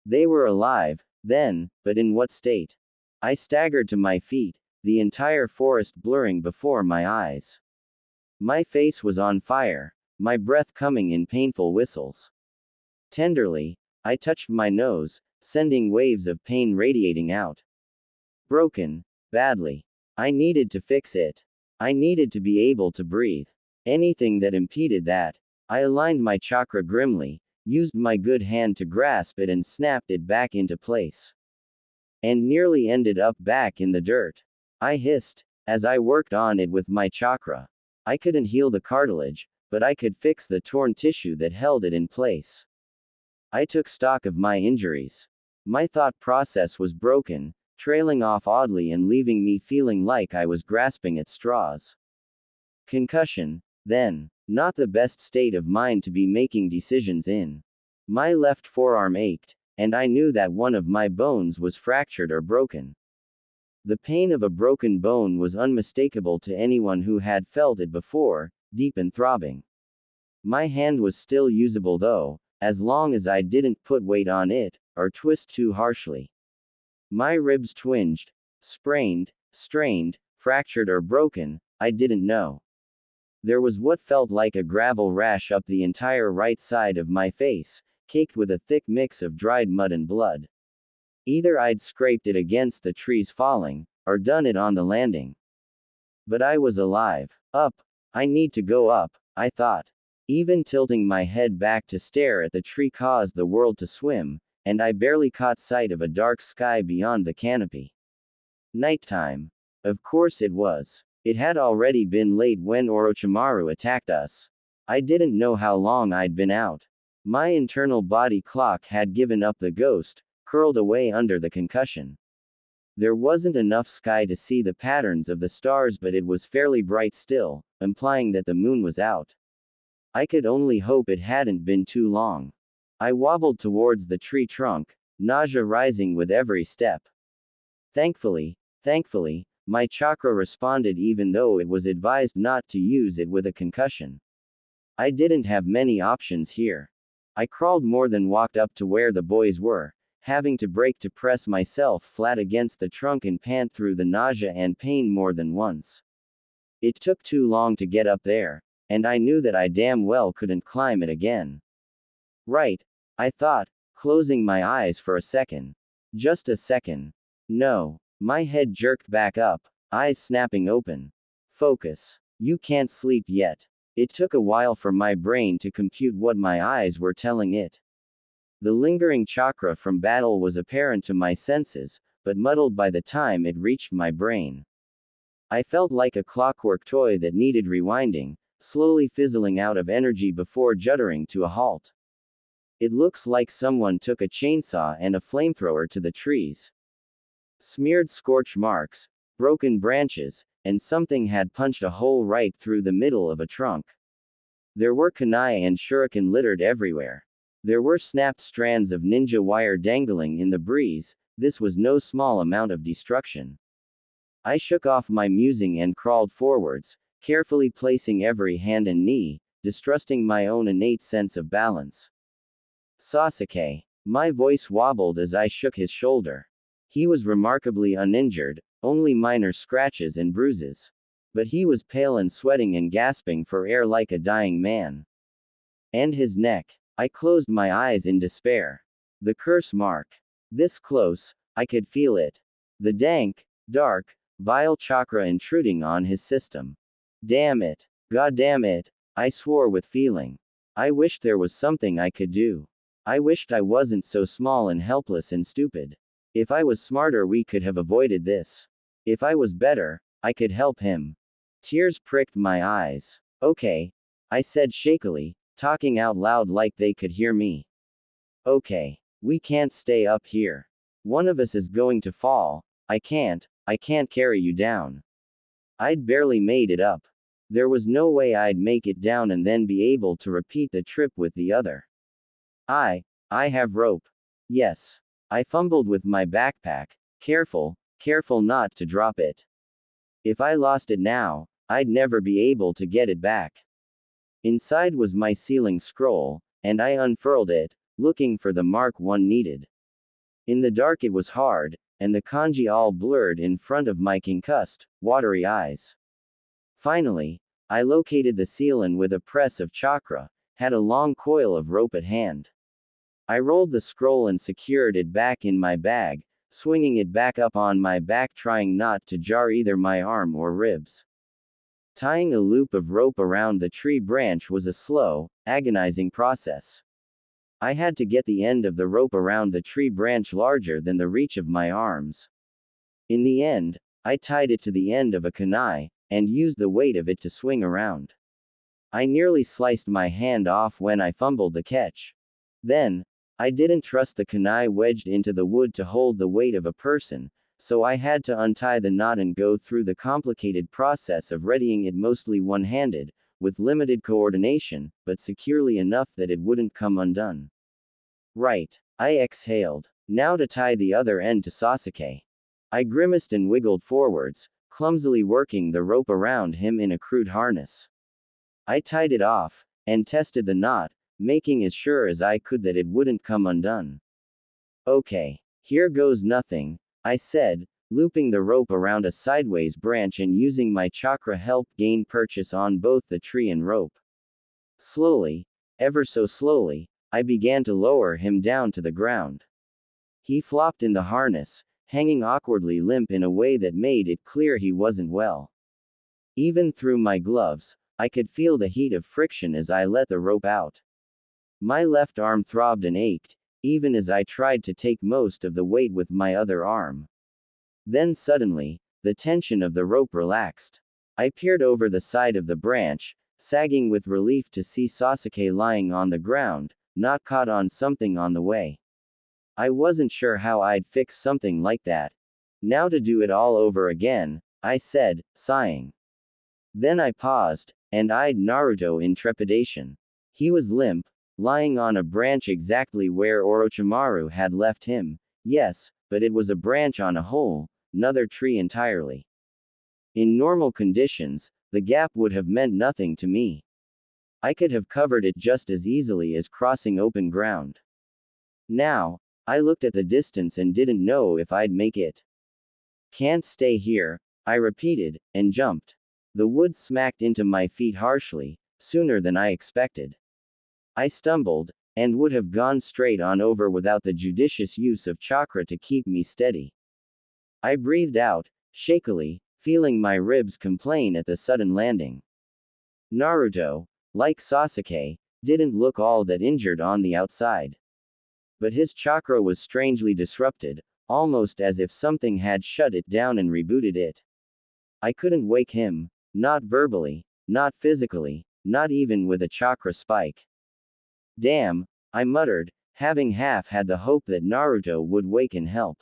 They were alive, then, but in what state? I staggered to my feet, the entire forest blurring before my eyes. My face was on fire, my breath coming in painful whistles. Tenderly, I touched my nose, sending waves of pain radiating out. Broken, badly. I needed to fix it. I needed to be able to breathe. Anything that impeded that. I aligned my chakra grimly, used my good hand to grasp it and snapped it back into place. And nearly ended up back in the dirt. I hissed, as I worked on it with my chakra. I couldn't heal the cartilage, but I could fix the torn tissue that held it in place. I took stock of my injuries. My thought process was broken, trailing off oddly and leaving me feeling like I was grasping at straws. Concussion, then. Not the best state of mind to be making decisions in. My left forearm ached, and I knew that one of my bones was fractured or broken. The pain of a broken bone was unmistakable to anyone who had felt it before, deep and throbbing. My hand was still usable though, as long as I didn't put weight on it, or twist too harshly. My ribs twinged, sprained, strained, fractured or broken, I didn't know. There was what felt like a gravel rash up the entire right side of my face, caked with a thick mix of dried mud and blood. Either I'd scraped it against the trees falling, or done it on the landing. But I was alive. Up. I need to go up, I thought. Even tilting my head back to stare at the tree caused the world to swim, and I barely caught sight of a dark sky beyond the canopy. Nighttime. Of course it was. It had already been late when Orochimaru attacked us. I didn't know how long I'd been out. My internal body clock had given up the ghost, curled away under the concussion. There wasn't enough sky to see the patterns of the stars, but it was fairly bright still, implying that the moon was out. I could only hope it hadn't been too long. I wobbled towards the tree trunk, nausea rising with every step. Thankfully, my chakra responded even though it was advised not to use it with a concussion. I didn't have many options here. I crawled more than walked up to where the boys were, having to brake to press myself flat against the trunk and pant through the nausea and pain more than once. It took too long to get up there, and I knew that I damn well couldn't climb it again. Right, I thought, closing my eyes for a second. Just a second. No. My head jerked back up, eyes snapping open. Focus. You can't sleep yet. It took a while for my brain to compute what my eyes were telling it. The lingering chakra from battle was apparent to my senses, but muddled by the time it reached my brain. I felt like a clockwork toy that needed rewinding, slowly fizzling out of energy before juddering to a halt. It looks like someone took a chainsaw and a flamethrower to the trees. Smeared scorch marks, broken branches, and something had punched a hole right through the middle of a trunk. There were kunai and shuriken littered everywhere. There were snapped strands of ninja wire dangling in the breeze. This was no small amount of destruction. I shook off my musing and crawled forwards, carefully placing every hand and knee, distrusting my own innate sense of balance. Sasuke. My voice wobbled as I shook his shoulder. He was remarkably uninjured, only minor scratches and bruises. But he was pale and sweating and gasping for air like a dying man. And his neck. I closed my eyes in despair. The curse mark. This close, I could feel it. The dank, dark, vile chakra intruding on his system. Damn it. God damn it. I swore with feeling. I wished there was something I could do. I wished I wasn't so small and helpless and stupid. If I was smarter, we could have avoided this. If I was better, I could help him. Tears pricked my eyes. Okay. I said shakily, talking out loud like they could hear me. Okay. We can't stay up here. One of us is going to fall. I can't carry you down. I'd barely made it up. There was no way I'd make it down and then be able to repeat the trip with the other. I have rope. Yes. I fumbled with my backpack, careful not to drop it. If I lost it now, I'd never be able to get it back. Inside was my sealing scroll, and I unfurled it, looking for the mark one needed. In the dark it was hard, and the kanji all blurred in front of my concussed, watery eyes. Finally, I located the seal and with a press of chakra, had a long coil of rope at hand. I rolled the scroll and secured it back in my bag, swinging it back up on my back, trying not to jar either my arm or ribs. Tying a loop of rope around the tree branch was a slow, agonizing process. I had to get the end of the rope around the tree branch larger than the reach of my arms. In the end, I tied it to the end of a kunai, and used the weight of it to swing around. I nearly sliced my hand off when I fumbled the catch. Then, I didn't trust the kunai wedged into the wood to hold the weight of a person, so I had to untie the knot and go through the complicated process of readying it mostly one-handed, with limited coordination, but securely enough that it wouldn't come undone. Right. I exhaled. Now to tie the other end to Sasuke. I grimaced and wiggled forwards, clumsily working the rope around him in a crude harness. I tied it off, and tested the knot, making as sure as I could that it wouldn't come undone. Okay. Here goes nothing, I said, looping the rope around a sideways branch and using my chakra help gain purchase on both the tree and rope. Slowly, ever so slowly, I began to lower him down to the ground. He flopped in the harness, hanging awkwardly limp in a way that made it clear he wasn't well. Even through my gloves, I could feel the heat of friction as I let the rope out. My left arm throbbed and ached, even as I tried to take most of the weight with my other arm. Then suddenly, the tension of the rope relaxed. I peered over the side of the branch, sagging with relief to see Sasuke lying on the ground, not caught on something on the way. I wasn't sure how I'd fix something like that. Now to do it all over again, I said, sighing. Then I paused, and eyed Naruto in trepidation. He was limp, lying on a branch exactly where Orochimaru had left him. Yes, but it was a branch on a whole another tree entirely. In normal conditions, the gap would have meant nothing to me. I could have covered it just as easily as crossing open ground. Now, I looked at the distance and didn't know if I'd make it. Can't stay here, I repeated, and jumped. The wood smacked into my feet harshly, sooner than I expected. I stumbled, and would have gone straight on over without the judicious use of chakra to keep me steady. I breathed out, shakily, feeling my ribs complain at the sudden landing. Naruto, like Sasuke, didn't look all that injured on the outside. But his chakra was strangely disrupted, almost as if something had shut it down and rebooted it. I couldn't wake him, not verbally, not physically, not even with a chakra spike. Damn, I muttered, having half had the hope that Naruto would wake and help.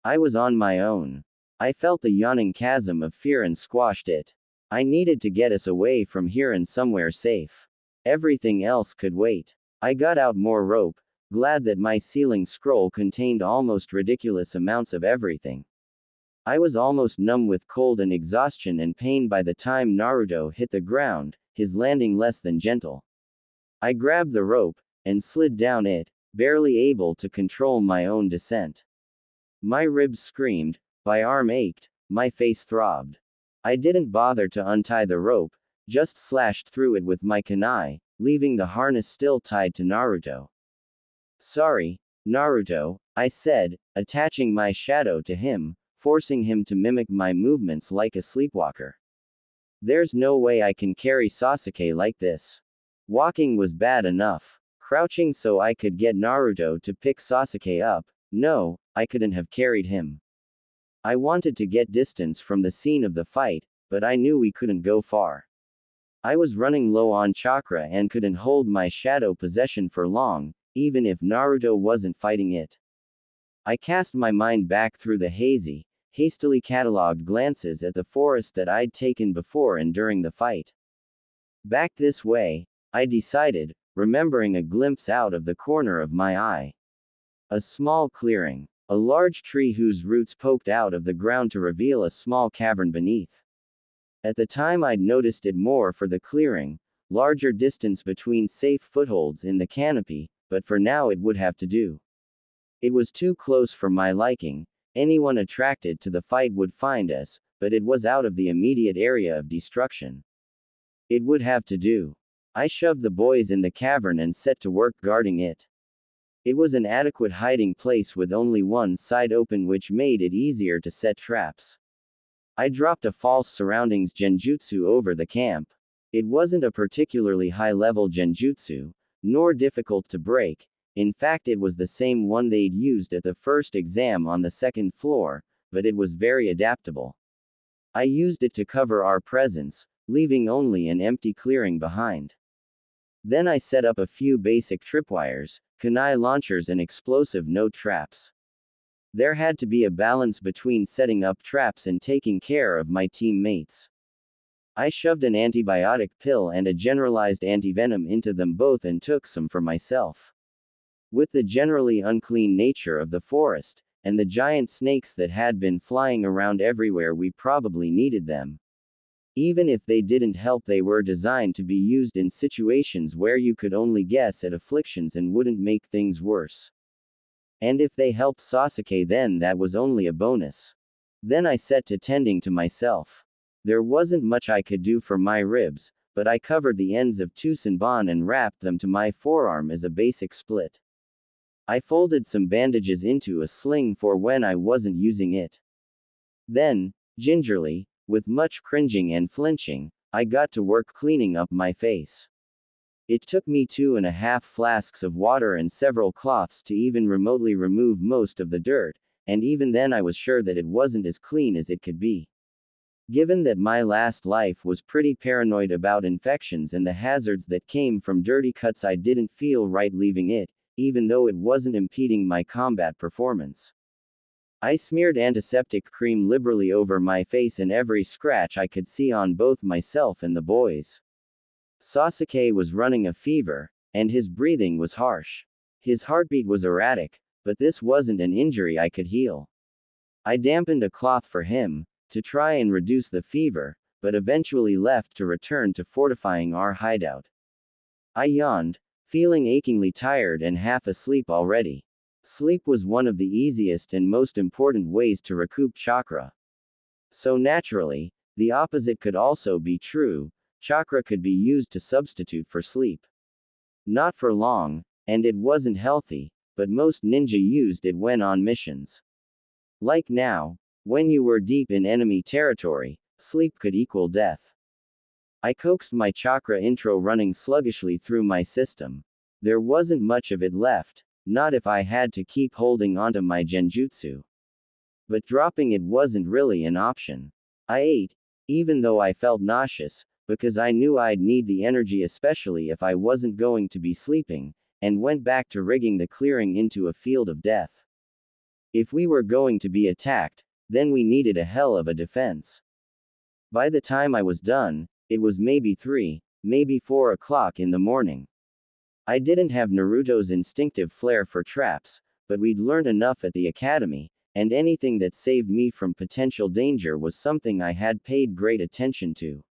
I was on my own. I felt the yawning chasm of fear and squashed it. I needed to get us away from here and somewhere safe. Everything else could wait. I got out more rope, glad that my ceiling scroll contained almost ridiculous amounts of everything. I was almost numb with cold and exhaustion and pain by the time Naruto hit the ground, his landing less than gentle. I grabbed the rope, and slid down it, barely able to control my own descent. My ribs screamed, my arm ached, my face throbbed. I didn't bother to untie the rope, just slashed through it with my kunai, leaving the harness still tied to Naruto. Sorry, Naruto, I said, attaching my shadow to him, forcing him to mimic my movements like a sleepwalker. There's no way I can carry Sasuke like this. Walking was bad enough. Crouching so I could get Naruto to pick Sasuke up, no, I couldn't have carried him. I wanted to get distance from the scene of the fight, but I knew we couldn't go far. I was running low on chakra and couldn't hold my shadow possession for long, even if Naruto wasn't fighting it. I cast my mind back through the hazy, hastily catalogued glances at the forest that I'd taken before and during the fight. Back this way, I decided, remembering a glimpse out of the corner of my eye. A small clearing. A large tree whose roots poked out of the ground to reveal a small cavern beneath. At the time I'd noticed it more for the clearing, larger distance between safe footholds in the canopy, but for now it would have to do. It was too close for my liking, anyone attracted to the fight would find us, but it was out of the immediate area of destruction. It would have to do. I shoved the boys in the cavern and set to work guarding it. It was an adequate hiding place with only one side open, which made it easier to set traps. I dropped a false surroundings genjutsu over the camp. It wasn't a particularly high-level genjutsu, nor difficult to break. In fact, it was the same one they'd used at the first exam on the second floor, but it was very adaptable. I used it to cover our presence, leaving only an empty clearing behind. Then I set up a few basic tripwires, kunai launchers and explosive note traps. There had to be a balance between setting up traps and taking care of my teammates. I shoved an antibiotic pill and a generalized antivenom into them both and took some for myself. With the generally unclean nature of the forest, and the giant snakes that had been flying around everywhere, we probably needed them. Even if they didn't help, they were designed to be used in situations where you could only guess at afflictions and wouldn't make things worse. And if they helped Sasuke, then that was only a bonus. Then I set to tending to myself. There wasn't much I could do for my ribs, but I covered the ends of two senbon and wrapped them to my forearm as a basic split. I folded some bandages into a sling for when I wasn't using it. Then, gingerly, with much cringing and flinching, I got to work cleaning up my face. It took me 2.5 flasks of water and several cloths to even remotely remove most of the dirt, and even then I was sure that it wasn't as clean as it could be. Given that my last life was pretty paranoid about infections and the hazards that came from dirty cuts, I didn't feel right leaving it, even though it wasn't impeding my combat performance. I smeared antiseptic cream liberally over my face and every scratch I could see on both myself and the boys. Sasuke was running a fever, and his breathing was harsh. His heartbeat was erratic, but this wasn't an injury I could heal. I dampened a cloth for him, to try and reduce the fever, but eventually left to return to fortifying our hideout. I yawned, feeling achingly tired and half asleep already. Sleep was one of the easiest and most important ways to recoup chakra. So naturally, the opposite could also be true. Chakra could be used to substitute for sleep. Not for long, and it wasn't healthy, but most ninja used it when on missions. Like now, when you were deep in enemy territory, sleep could equal death. I coaxed my chakra intro running sluggishly through my system. There wasn't much of it left, not if I had to keep holding onto my genjutsu. But dropping it wasn't really an option. I ate, even though I felt nauseous, because I knew I'd need the energy especially if I wasn't going to be sleeping, and went back to rigging the clearing into a field of death. If we were going to be attacked, then we needed a hell of a defense. By the time I was done, it was maybe 3, maybe 4 o'clock in the morning. I didn't have Naruto's instinctive flair for traps, but we'd learned enough at the academy, and anything that saved me from potential danger was something I had paid great attention to.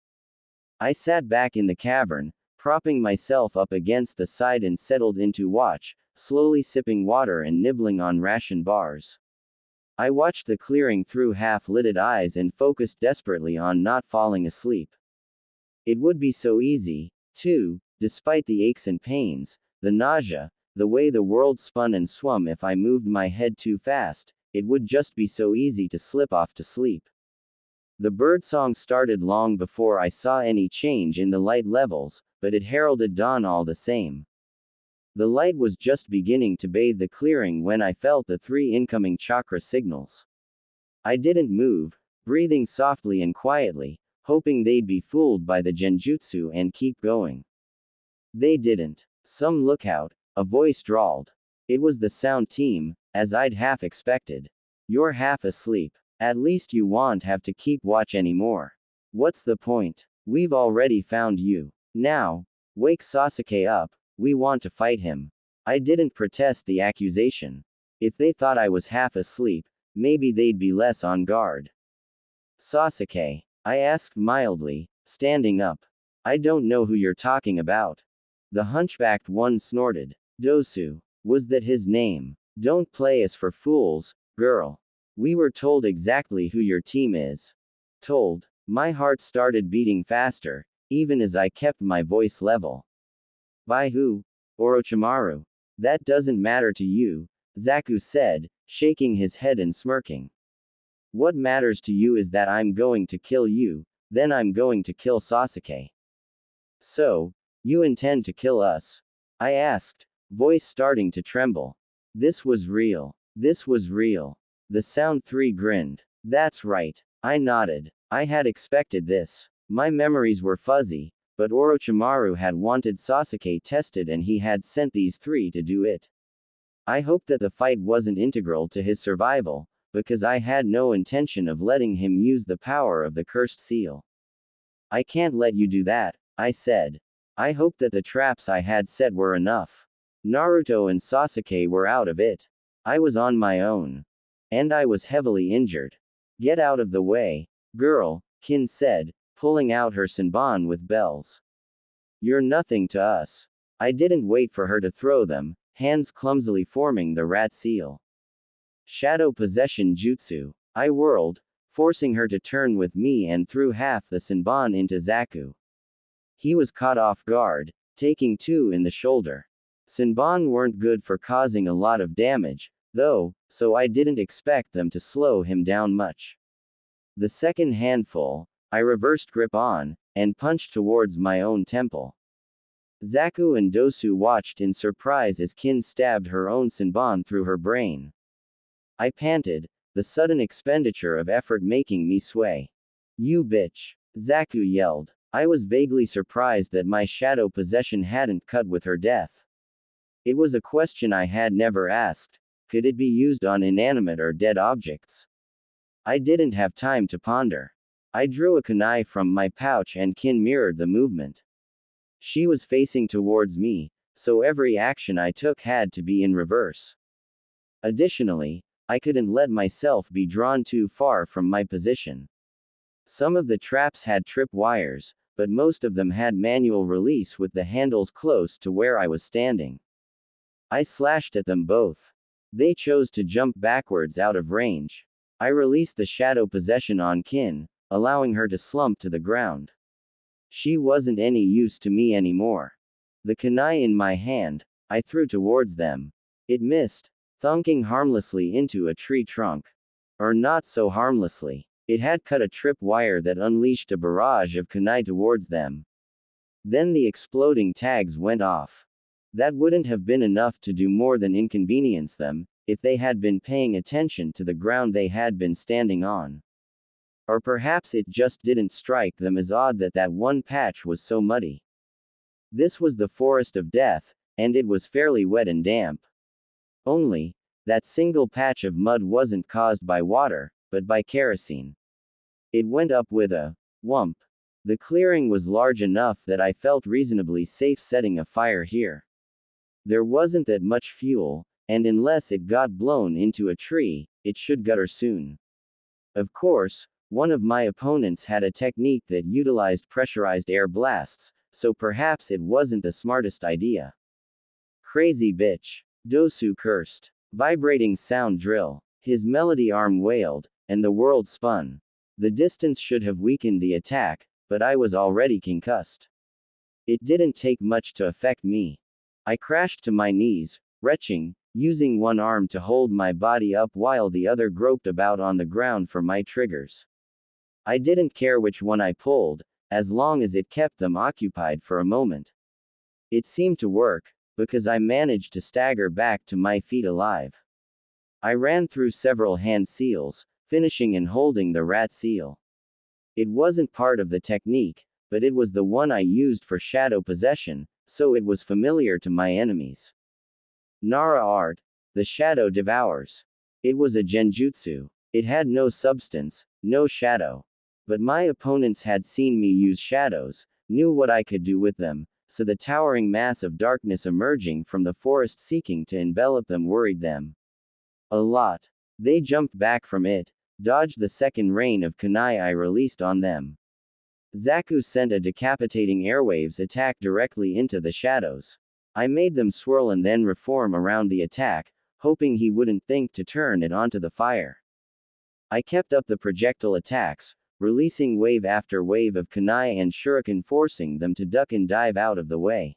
I sat back in the cavern, propping myself up against the side and settled into watch, slowly sipping water and nibbling on ration bars. I watched the clearing through half-lidded eyes and focused desperately on not falling asleep. It would be so easy, too, despite the aches and pains, the nausea, the way the world spun and swum if I moved my head too fast, it would just be so easy to slip off to sleep. The birdsong started long before I saw any change in the light levels, but it heralded dawn all the same. The light was just beginning to bathe the clearing when I felt the 3 incoming chakra signals. I didn't move, breathing softly and quietly, hoping they'd be fooled by the genjutsu and keep going. They didn't. Some lookout, a voice drawled. It was the sound team, as I'd half expected. You're half asleep. At least you won't have to keep watch anymore. What's the point? We've already found you. Now, wake Sasuke up, we want to fight him. I didn't protest the accusation. If they thought I was half asleep, maybe they'd be less on guard. Sasuke, I asked mildly, standing up. I don't know who you're talking about. The hunchbacked one snorted. Dosu. Was that his name? Don't play us for fools, girl. We were told exactly who your team is. Told. My heart started beating faster, even as I kept my voice level. By who? Orochimaru. That doesn't matter to you, Zaku said, shaking his head and smirking. What matters to you is that I'm going to kill you, then I'm going to kill Sasuke. So, you intend to kill us? I asked, voice starting to tremble. This was real. This was real. The Sound 3 grinned. That's right. I nodded. I had expected this. My memories were fuzzy, but Orochimaru had wanted Sasuke tested and he had sent these 3 to do it. I hoped that the fight wasn't integral to his survival, because I had no intention of letting him use the power of the cursed seal. I can't let you do that, I said. I hoped that the traps I had set were enough. Naruto and Sasuke were out of it. I was on my own. And I was heavily injured. Get out of the way, girl, Kin said, pulling out her senbon with bells. You're nothing to us. I didn't wait for her to throw them, hands clumsily forming the rat seal. Shadow possession jutsu. I whirled, forcing her to turn with me and threw half the senbon into Zaku. He was caught off guard, taking 2 in the shoulder. Senbon weren't good for causing a lot of damage, though, so I didn't expect them to slow him down much. The second handful, I reversed grip on, and punched towards my own temple. Zaku and Dosu watched in surprise as Kin stabbed her own senbon through her brain. I panted, the sudden expenditure of effort making me sway. You bitch! Zaku yelled. I was vaguely surprised that my shadow possession hadn't cut with her death. It was a question I had never asked, Could it be used on inanimate or dead objects? I didn't have time to ponder. I drew a kunai from my pouch and Kin mirrored the movement. She was facing towards me, so every action I took had to be in reverse. Additionally, I couldn't let myself be drawn too far from my position. Some of the traps had trip wires, but most of them had manual release with the handles close to where I was standing. I slashed at them both. They chose to jump backwards out of range. I released the shadow possession on Kin, allowing her to slump to the ground. She wasn't any use to me anymore. The kunai in my hand, I threw towards them. It missed, thunking harmlessly into a tree trunk. Or not so harmlessly. It had cut a trip wire that unleashed a barrage of kunai towards them. Then the exploding tags went off. That wouldn't have been enough to do more than inconvenience them, if they had been paying attention to the ground they had been standing on. Or perhaps it just didn't strike them as odd that that one patch was so muddy. This was the forest of death, and it was fairly wet and damp. Only, that single patch of mud wasn't caused by water, but by kerosene. It went up with a whump. The clearing was large enough that I felt reasonably safe setting a fire here. There wasn't that much fuel, and unless it got blown into a tree, it should gutter soon. Of course, one of my opponents had a technique that utilized pressurized air blasts, so perhaps it wasn't the smartest idea. Crazy bitch. Dosu cursed. Vibrating sound drill. His melody arm wailed, and the world spun. The distance should have weakened the attack, but I was already concussed. It didn't take much to affect me. I crashed to my knees, retching, using one arm to hold my body up while the other groped about on the ground for my triggers. I didn't care which one I pulled, as long as it kept them occupied for a moment. It seemed to work, because I managed to stagger back to my feet alive. I ran through several hand seals, finishing and holding the rat seal. It wasn't part of the technique, but it was the one I used for shadow possession, so it was familiar to my enemies. Nara art. The shadow devours. It was a genjutsu. It had no substance, no shadow. But my opponents had seen me use shadows, knew what I could do with them, so the towering mass of darkness emerging from the forest seeking to envelop them worried them a lot. They jumped back from it, dodged the second rain of kunai I released on them. Zaku sent a decapitating airwaves attack directly into the shadows. I made them swirl and then reform around the attack, hoping he wouldn't think to turn it onto the fire. I kept up the projectile attacks, releasing wave after wave of kunai and shuriken, forcing them to duck and dive out of the way.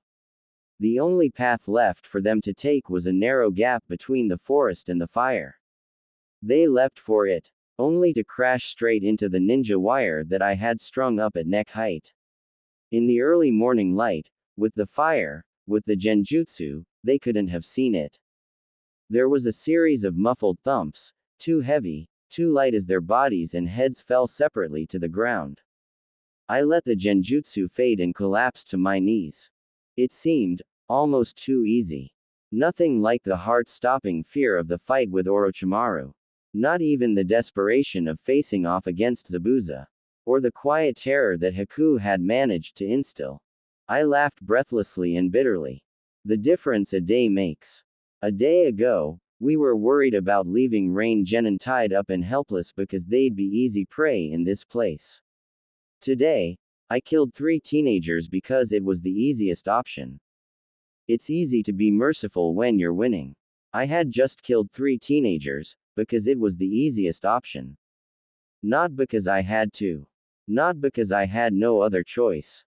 The only path left for them to take was a narrow gap between the forest and the fire. They leapt for it, only to crash straight into the ninja wire that I had strung up at neck height. In the early morning light, with the fire, with the genjutsu, they couldn't have seen it. There was a series of muffled thumps, too heavy, too light as their bodies and heads fell separately to the ground. I let the genjutsu fade and collapsed to my knees. It seemed almost too easy. Nothing like the heart-stopping fear of the fight with Orochimaru. Not even the desperation of facing off against Zabuza. Or the quiet terror that Haku had managed to instill. I laughed breathlessly and bitterly. The difference a day makes. A day ago, we were worried about leaving Rain Genin tied up and helpless because they'd be easy prey in this place. Today, I killed 3 teenagers because it was the easiest option. It's easy to be merciful when you're winning. I had just killed 3 teenagers, because it was the easiest option. Not because I had to. Not because I had no other choice.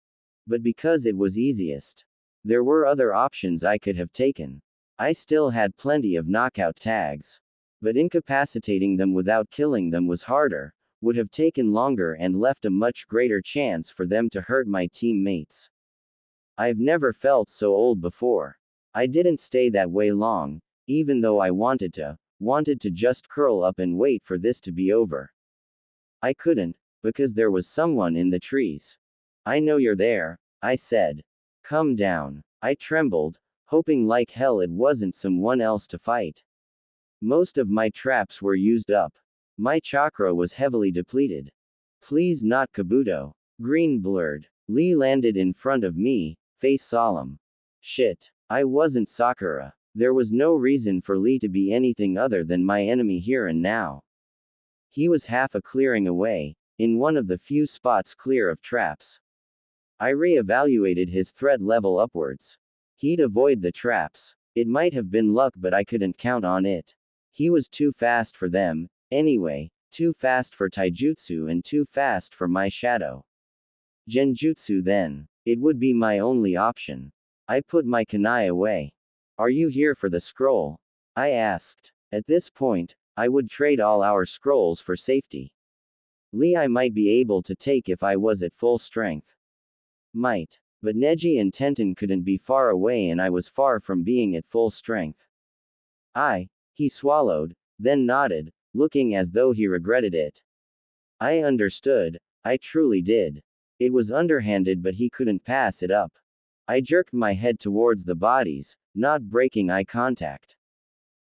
But because it was easiest. There were other options I could have taken. I still had plenty of knockout tags. But incapacitating them without killing them was harder, would have taken longer and left a much greater chance for them to hurt my teammates. I've never felt so old before. I didn't stay that way long, even though I wanted to just curl up and wait for this to be over. I couldn't, because there was someone in the trees. I know you're there, I said. Come down. I trembled, hoping like hell it wasn't someone else to fight. Most of my traps were used up. My chakra was heavily depleted. Please not Kabuto. Green blurred. Lee landed in front of me, face solemn. Shit. I wasn't Sakura. There was no reason for Lee to be anything other than my enemy here and now. He was half a clearing away, in one of the few spots clear of traps. I re-evaluated his threat level upwards. He'd avoid the traps. It might have been luck, but I couldn't count on it. He was too fast for them, anyway, too fast for taijutsu and too fast for my shadow. Genjutsu then. It would be my only option. I put my kunai away. Are you here for the scroll? I asked. At this point, I would trade all our scrolls for safety. Lee I might be able to take if I was at full strength. Might. But Neji and Tenten couldn't be far away and I was far from being at full strength. He swallowed, then nodded, looking as though he regretted it. I understood, I truly did. It was underhanded but he couldn't pass it up. I jerked my head towards the bodies, not breaking eye contact.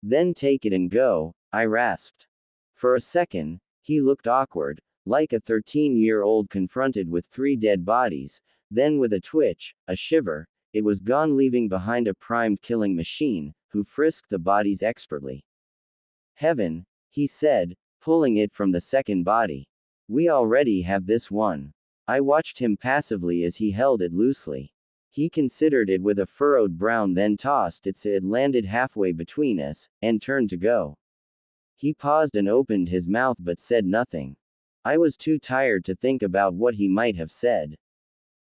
Then take it and go, I rasped. For a second, he looked awkward, like a 13-year-old confronted with 3 dead bodies, then with a twitch, a shiver, it was gone, leaving behind a primed killing machine, who frisked the bodies expertly. Heaven, he said, pulling it from the second body. We already have this one. I watched him passively as he held it loosely. He considered it with a furrowed brow, then tossed it so it landed halfway between us, and turned to go. He paused and opened his mouth but said nothing. I was too tired to think about what he might have said.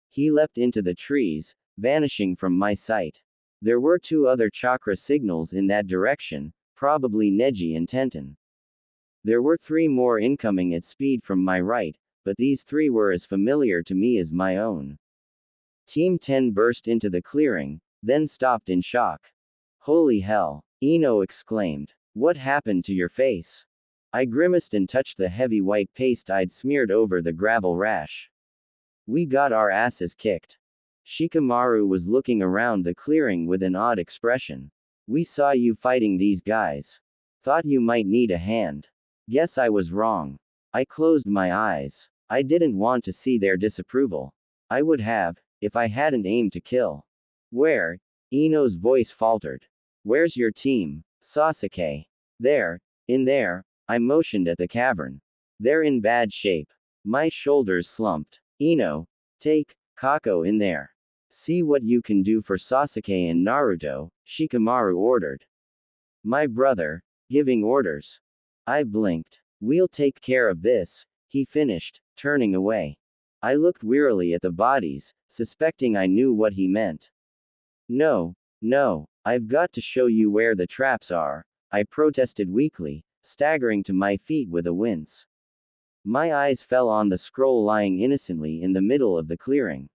He leapt into the trees, vanishing from my sight. There were 2 other chakra signals in that direction, probably Neji and Tenten. There were 3 more incoming at speed from my right, but these 3 were as familiar to me as my own. Team 10 burst into the clearing, then stopped in shock. Holy hell! Ino exclaimed. What happened to your face? I grimaced and touched the heavy white paste I'd smeared over the gravel rash. We got our asses kicked. Shikamaru was looking around the clearing with an odd expression. We saw you fighting these guys. Thought you might need a hand. Guess I was wrong. I closed my eyes. I didn't want to see their disapproval. I would have, if I hadn't aimed to kill. Where? Ino's voice faltered. Where's your team, Sasuke? There, in there, I motioned at the cavern. They're in bad shape. My shoulders slumped. Ino, take Kako in there. See what you can do for Sasuke and Naruto, Shikamaru ordered. My brother, giving orders. I blinked. We'll take care of this, he finished, turning away. I looked wearily at the bodies, suspecting I knew what he meant. No, I've got to show you where the traps are, I protested weakly, staggering to my feet with a wince. My eyes fell on the scroll lying innocently in the middle of the clearing.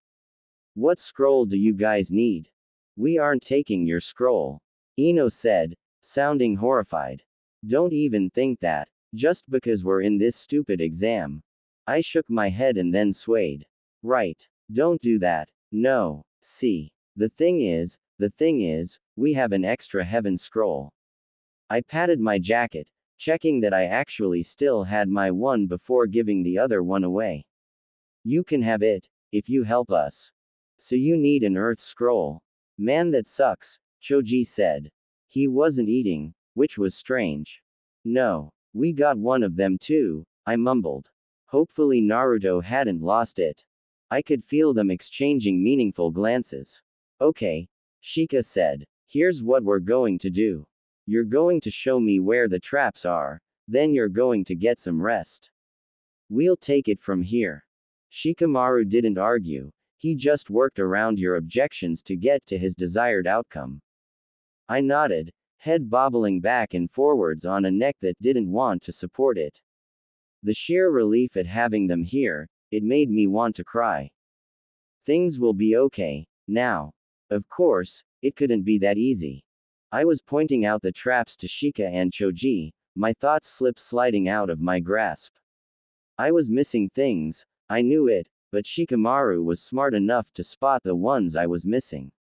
What scroll do you guys need? We aren't taking your scroll, Ino said, sounding horrified. Don't even think that, just because we're in this stupid exam. I shook my head and then swayed. Right. Don't do that. No. See. The thing is, we have an extra heaven scroll. I patted my jacket, checking that I actually still had my one before giving the other one away. You can have it, if you help us. So you need an earth scroll. Man, that sucks, Choji said. He wasn't eating, which was strange. No. We got one of them too, I mumbled. Hopefully Naruto hadn't lost it. I could feel them exchanging meaningful glances. Okay, Shika said. Here's what we're going to do. You're going to show me where the traps are, then you're going to get some rest. We'll take it from here. Shikamaru didn't argue, he just worked around your objections to get to his desired outcome. I nodded, head bobbling back and forwards on a neck that didn't want to support it. The sheer relief at having them here, it made me want to cry. Things will be okay, now. Of course, it couldn't be that easy. I was pointing out the traps to Shika and Choji, my thoughts sliding out of my grasp. I was missing things, I knew it, but Shikamaru was smart enough to spot the ones I was missing.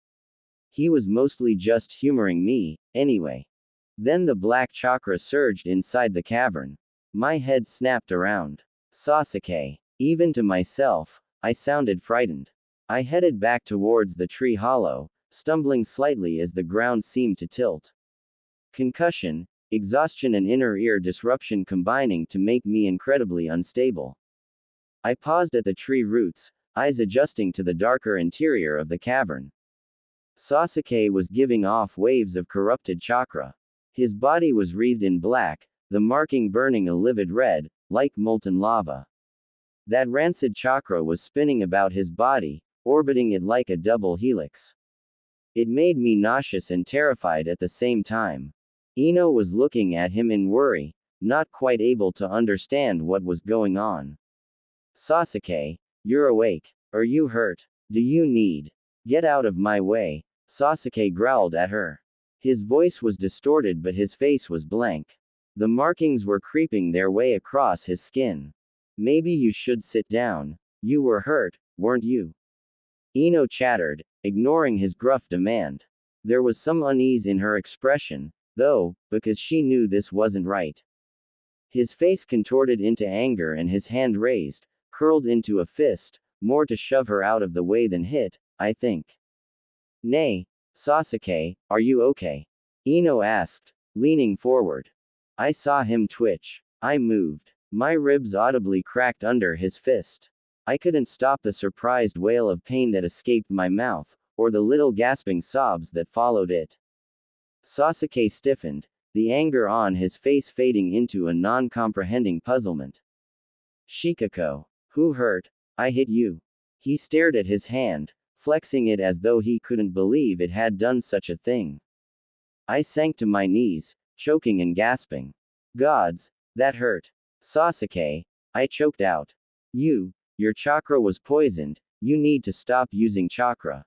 He was mostly just humoring me, anyway. Then the black chakra surged inside the cavern. My head snapped around. Sasuke. Even to myself, I sounded frightened. I headed back towards the tree hollow, stumbling slightly as the ground seemed to tilt. Concussion, exhaustion and inner ear disruption combining to make me incredibly unstable. I paused at the tree roots, eyes adjusting to the darker interior of the cavern. Sasuke was giving off waves of corrupted chakra. His body was wreathed in black, the marking burning a livid red, like molten lava. That rancid chakra was spinning about his body, orbiting it like a double helix. It made me nauseous and terrified at the same time. Ino was looking at him in worry, not quite able to understand what was going on. Sasuke, you're awake. Are you hurt? Do you need? Get out of my way, Sasuke growled at her. His voice was distorted but his face was blank. The markings were creeping their way across his skin. Maybe you should sit down. You were hurt, weren't you? Ino chattered, ignoring his gruff demand. There was some unease in her expression, though, because she knew this wasn't right. His face contorted into anger and his hand raised, curled into a fist, more to shove her out of the way than hit, I think. Nay, Sasuke, are you okay? Ino asked, leaning forward. I saw him twitch. I moved. My ribs audibly cracked under his fist. I couldn't stop the surprised wail of pain that escaped my mouth, or the little gasping sobs that followed it. Sasuke stiffened, the anger on his face fading into a non-comprehending puzzlement. Shikako. Who hurt? I hit you. He stared at his hand, flexing it as though he couldn't believe it had done such a thing. I sank to my knees, choking and gasping. Gods, that hurt. Sasuke, I choked out. Your chakra was poisoned, you need to stop using chakra.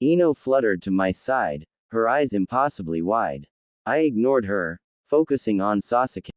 Ino fluttered to my side, her eyes impossibly wide. I ignored her, focusing on Sasuke.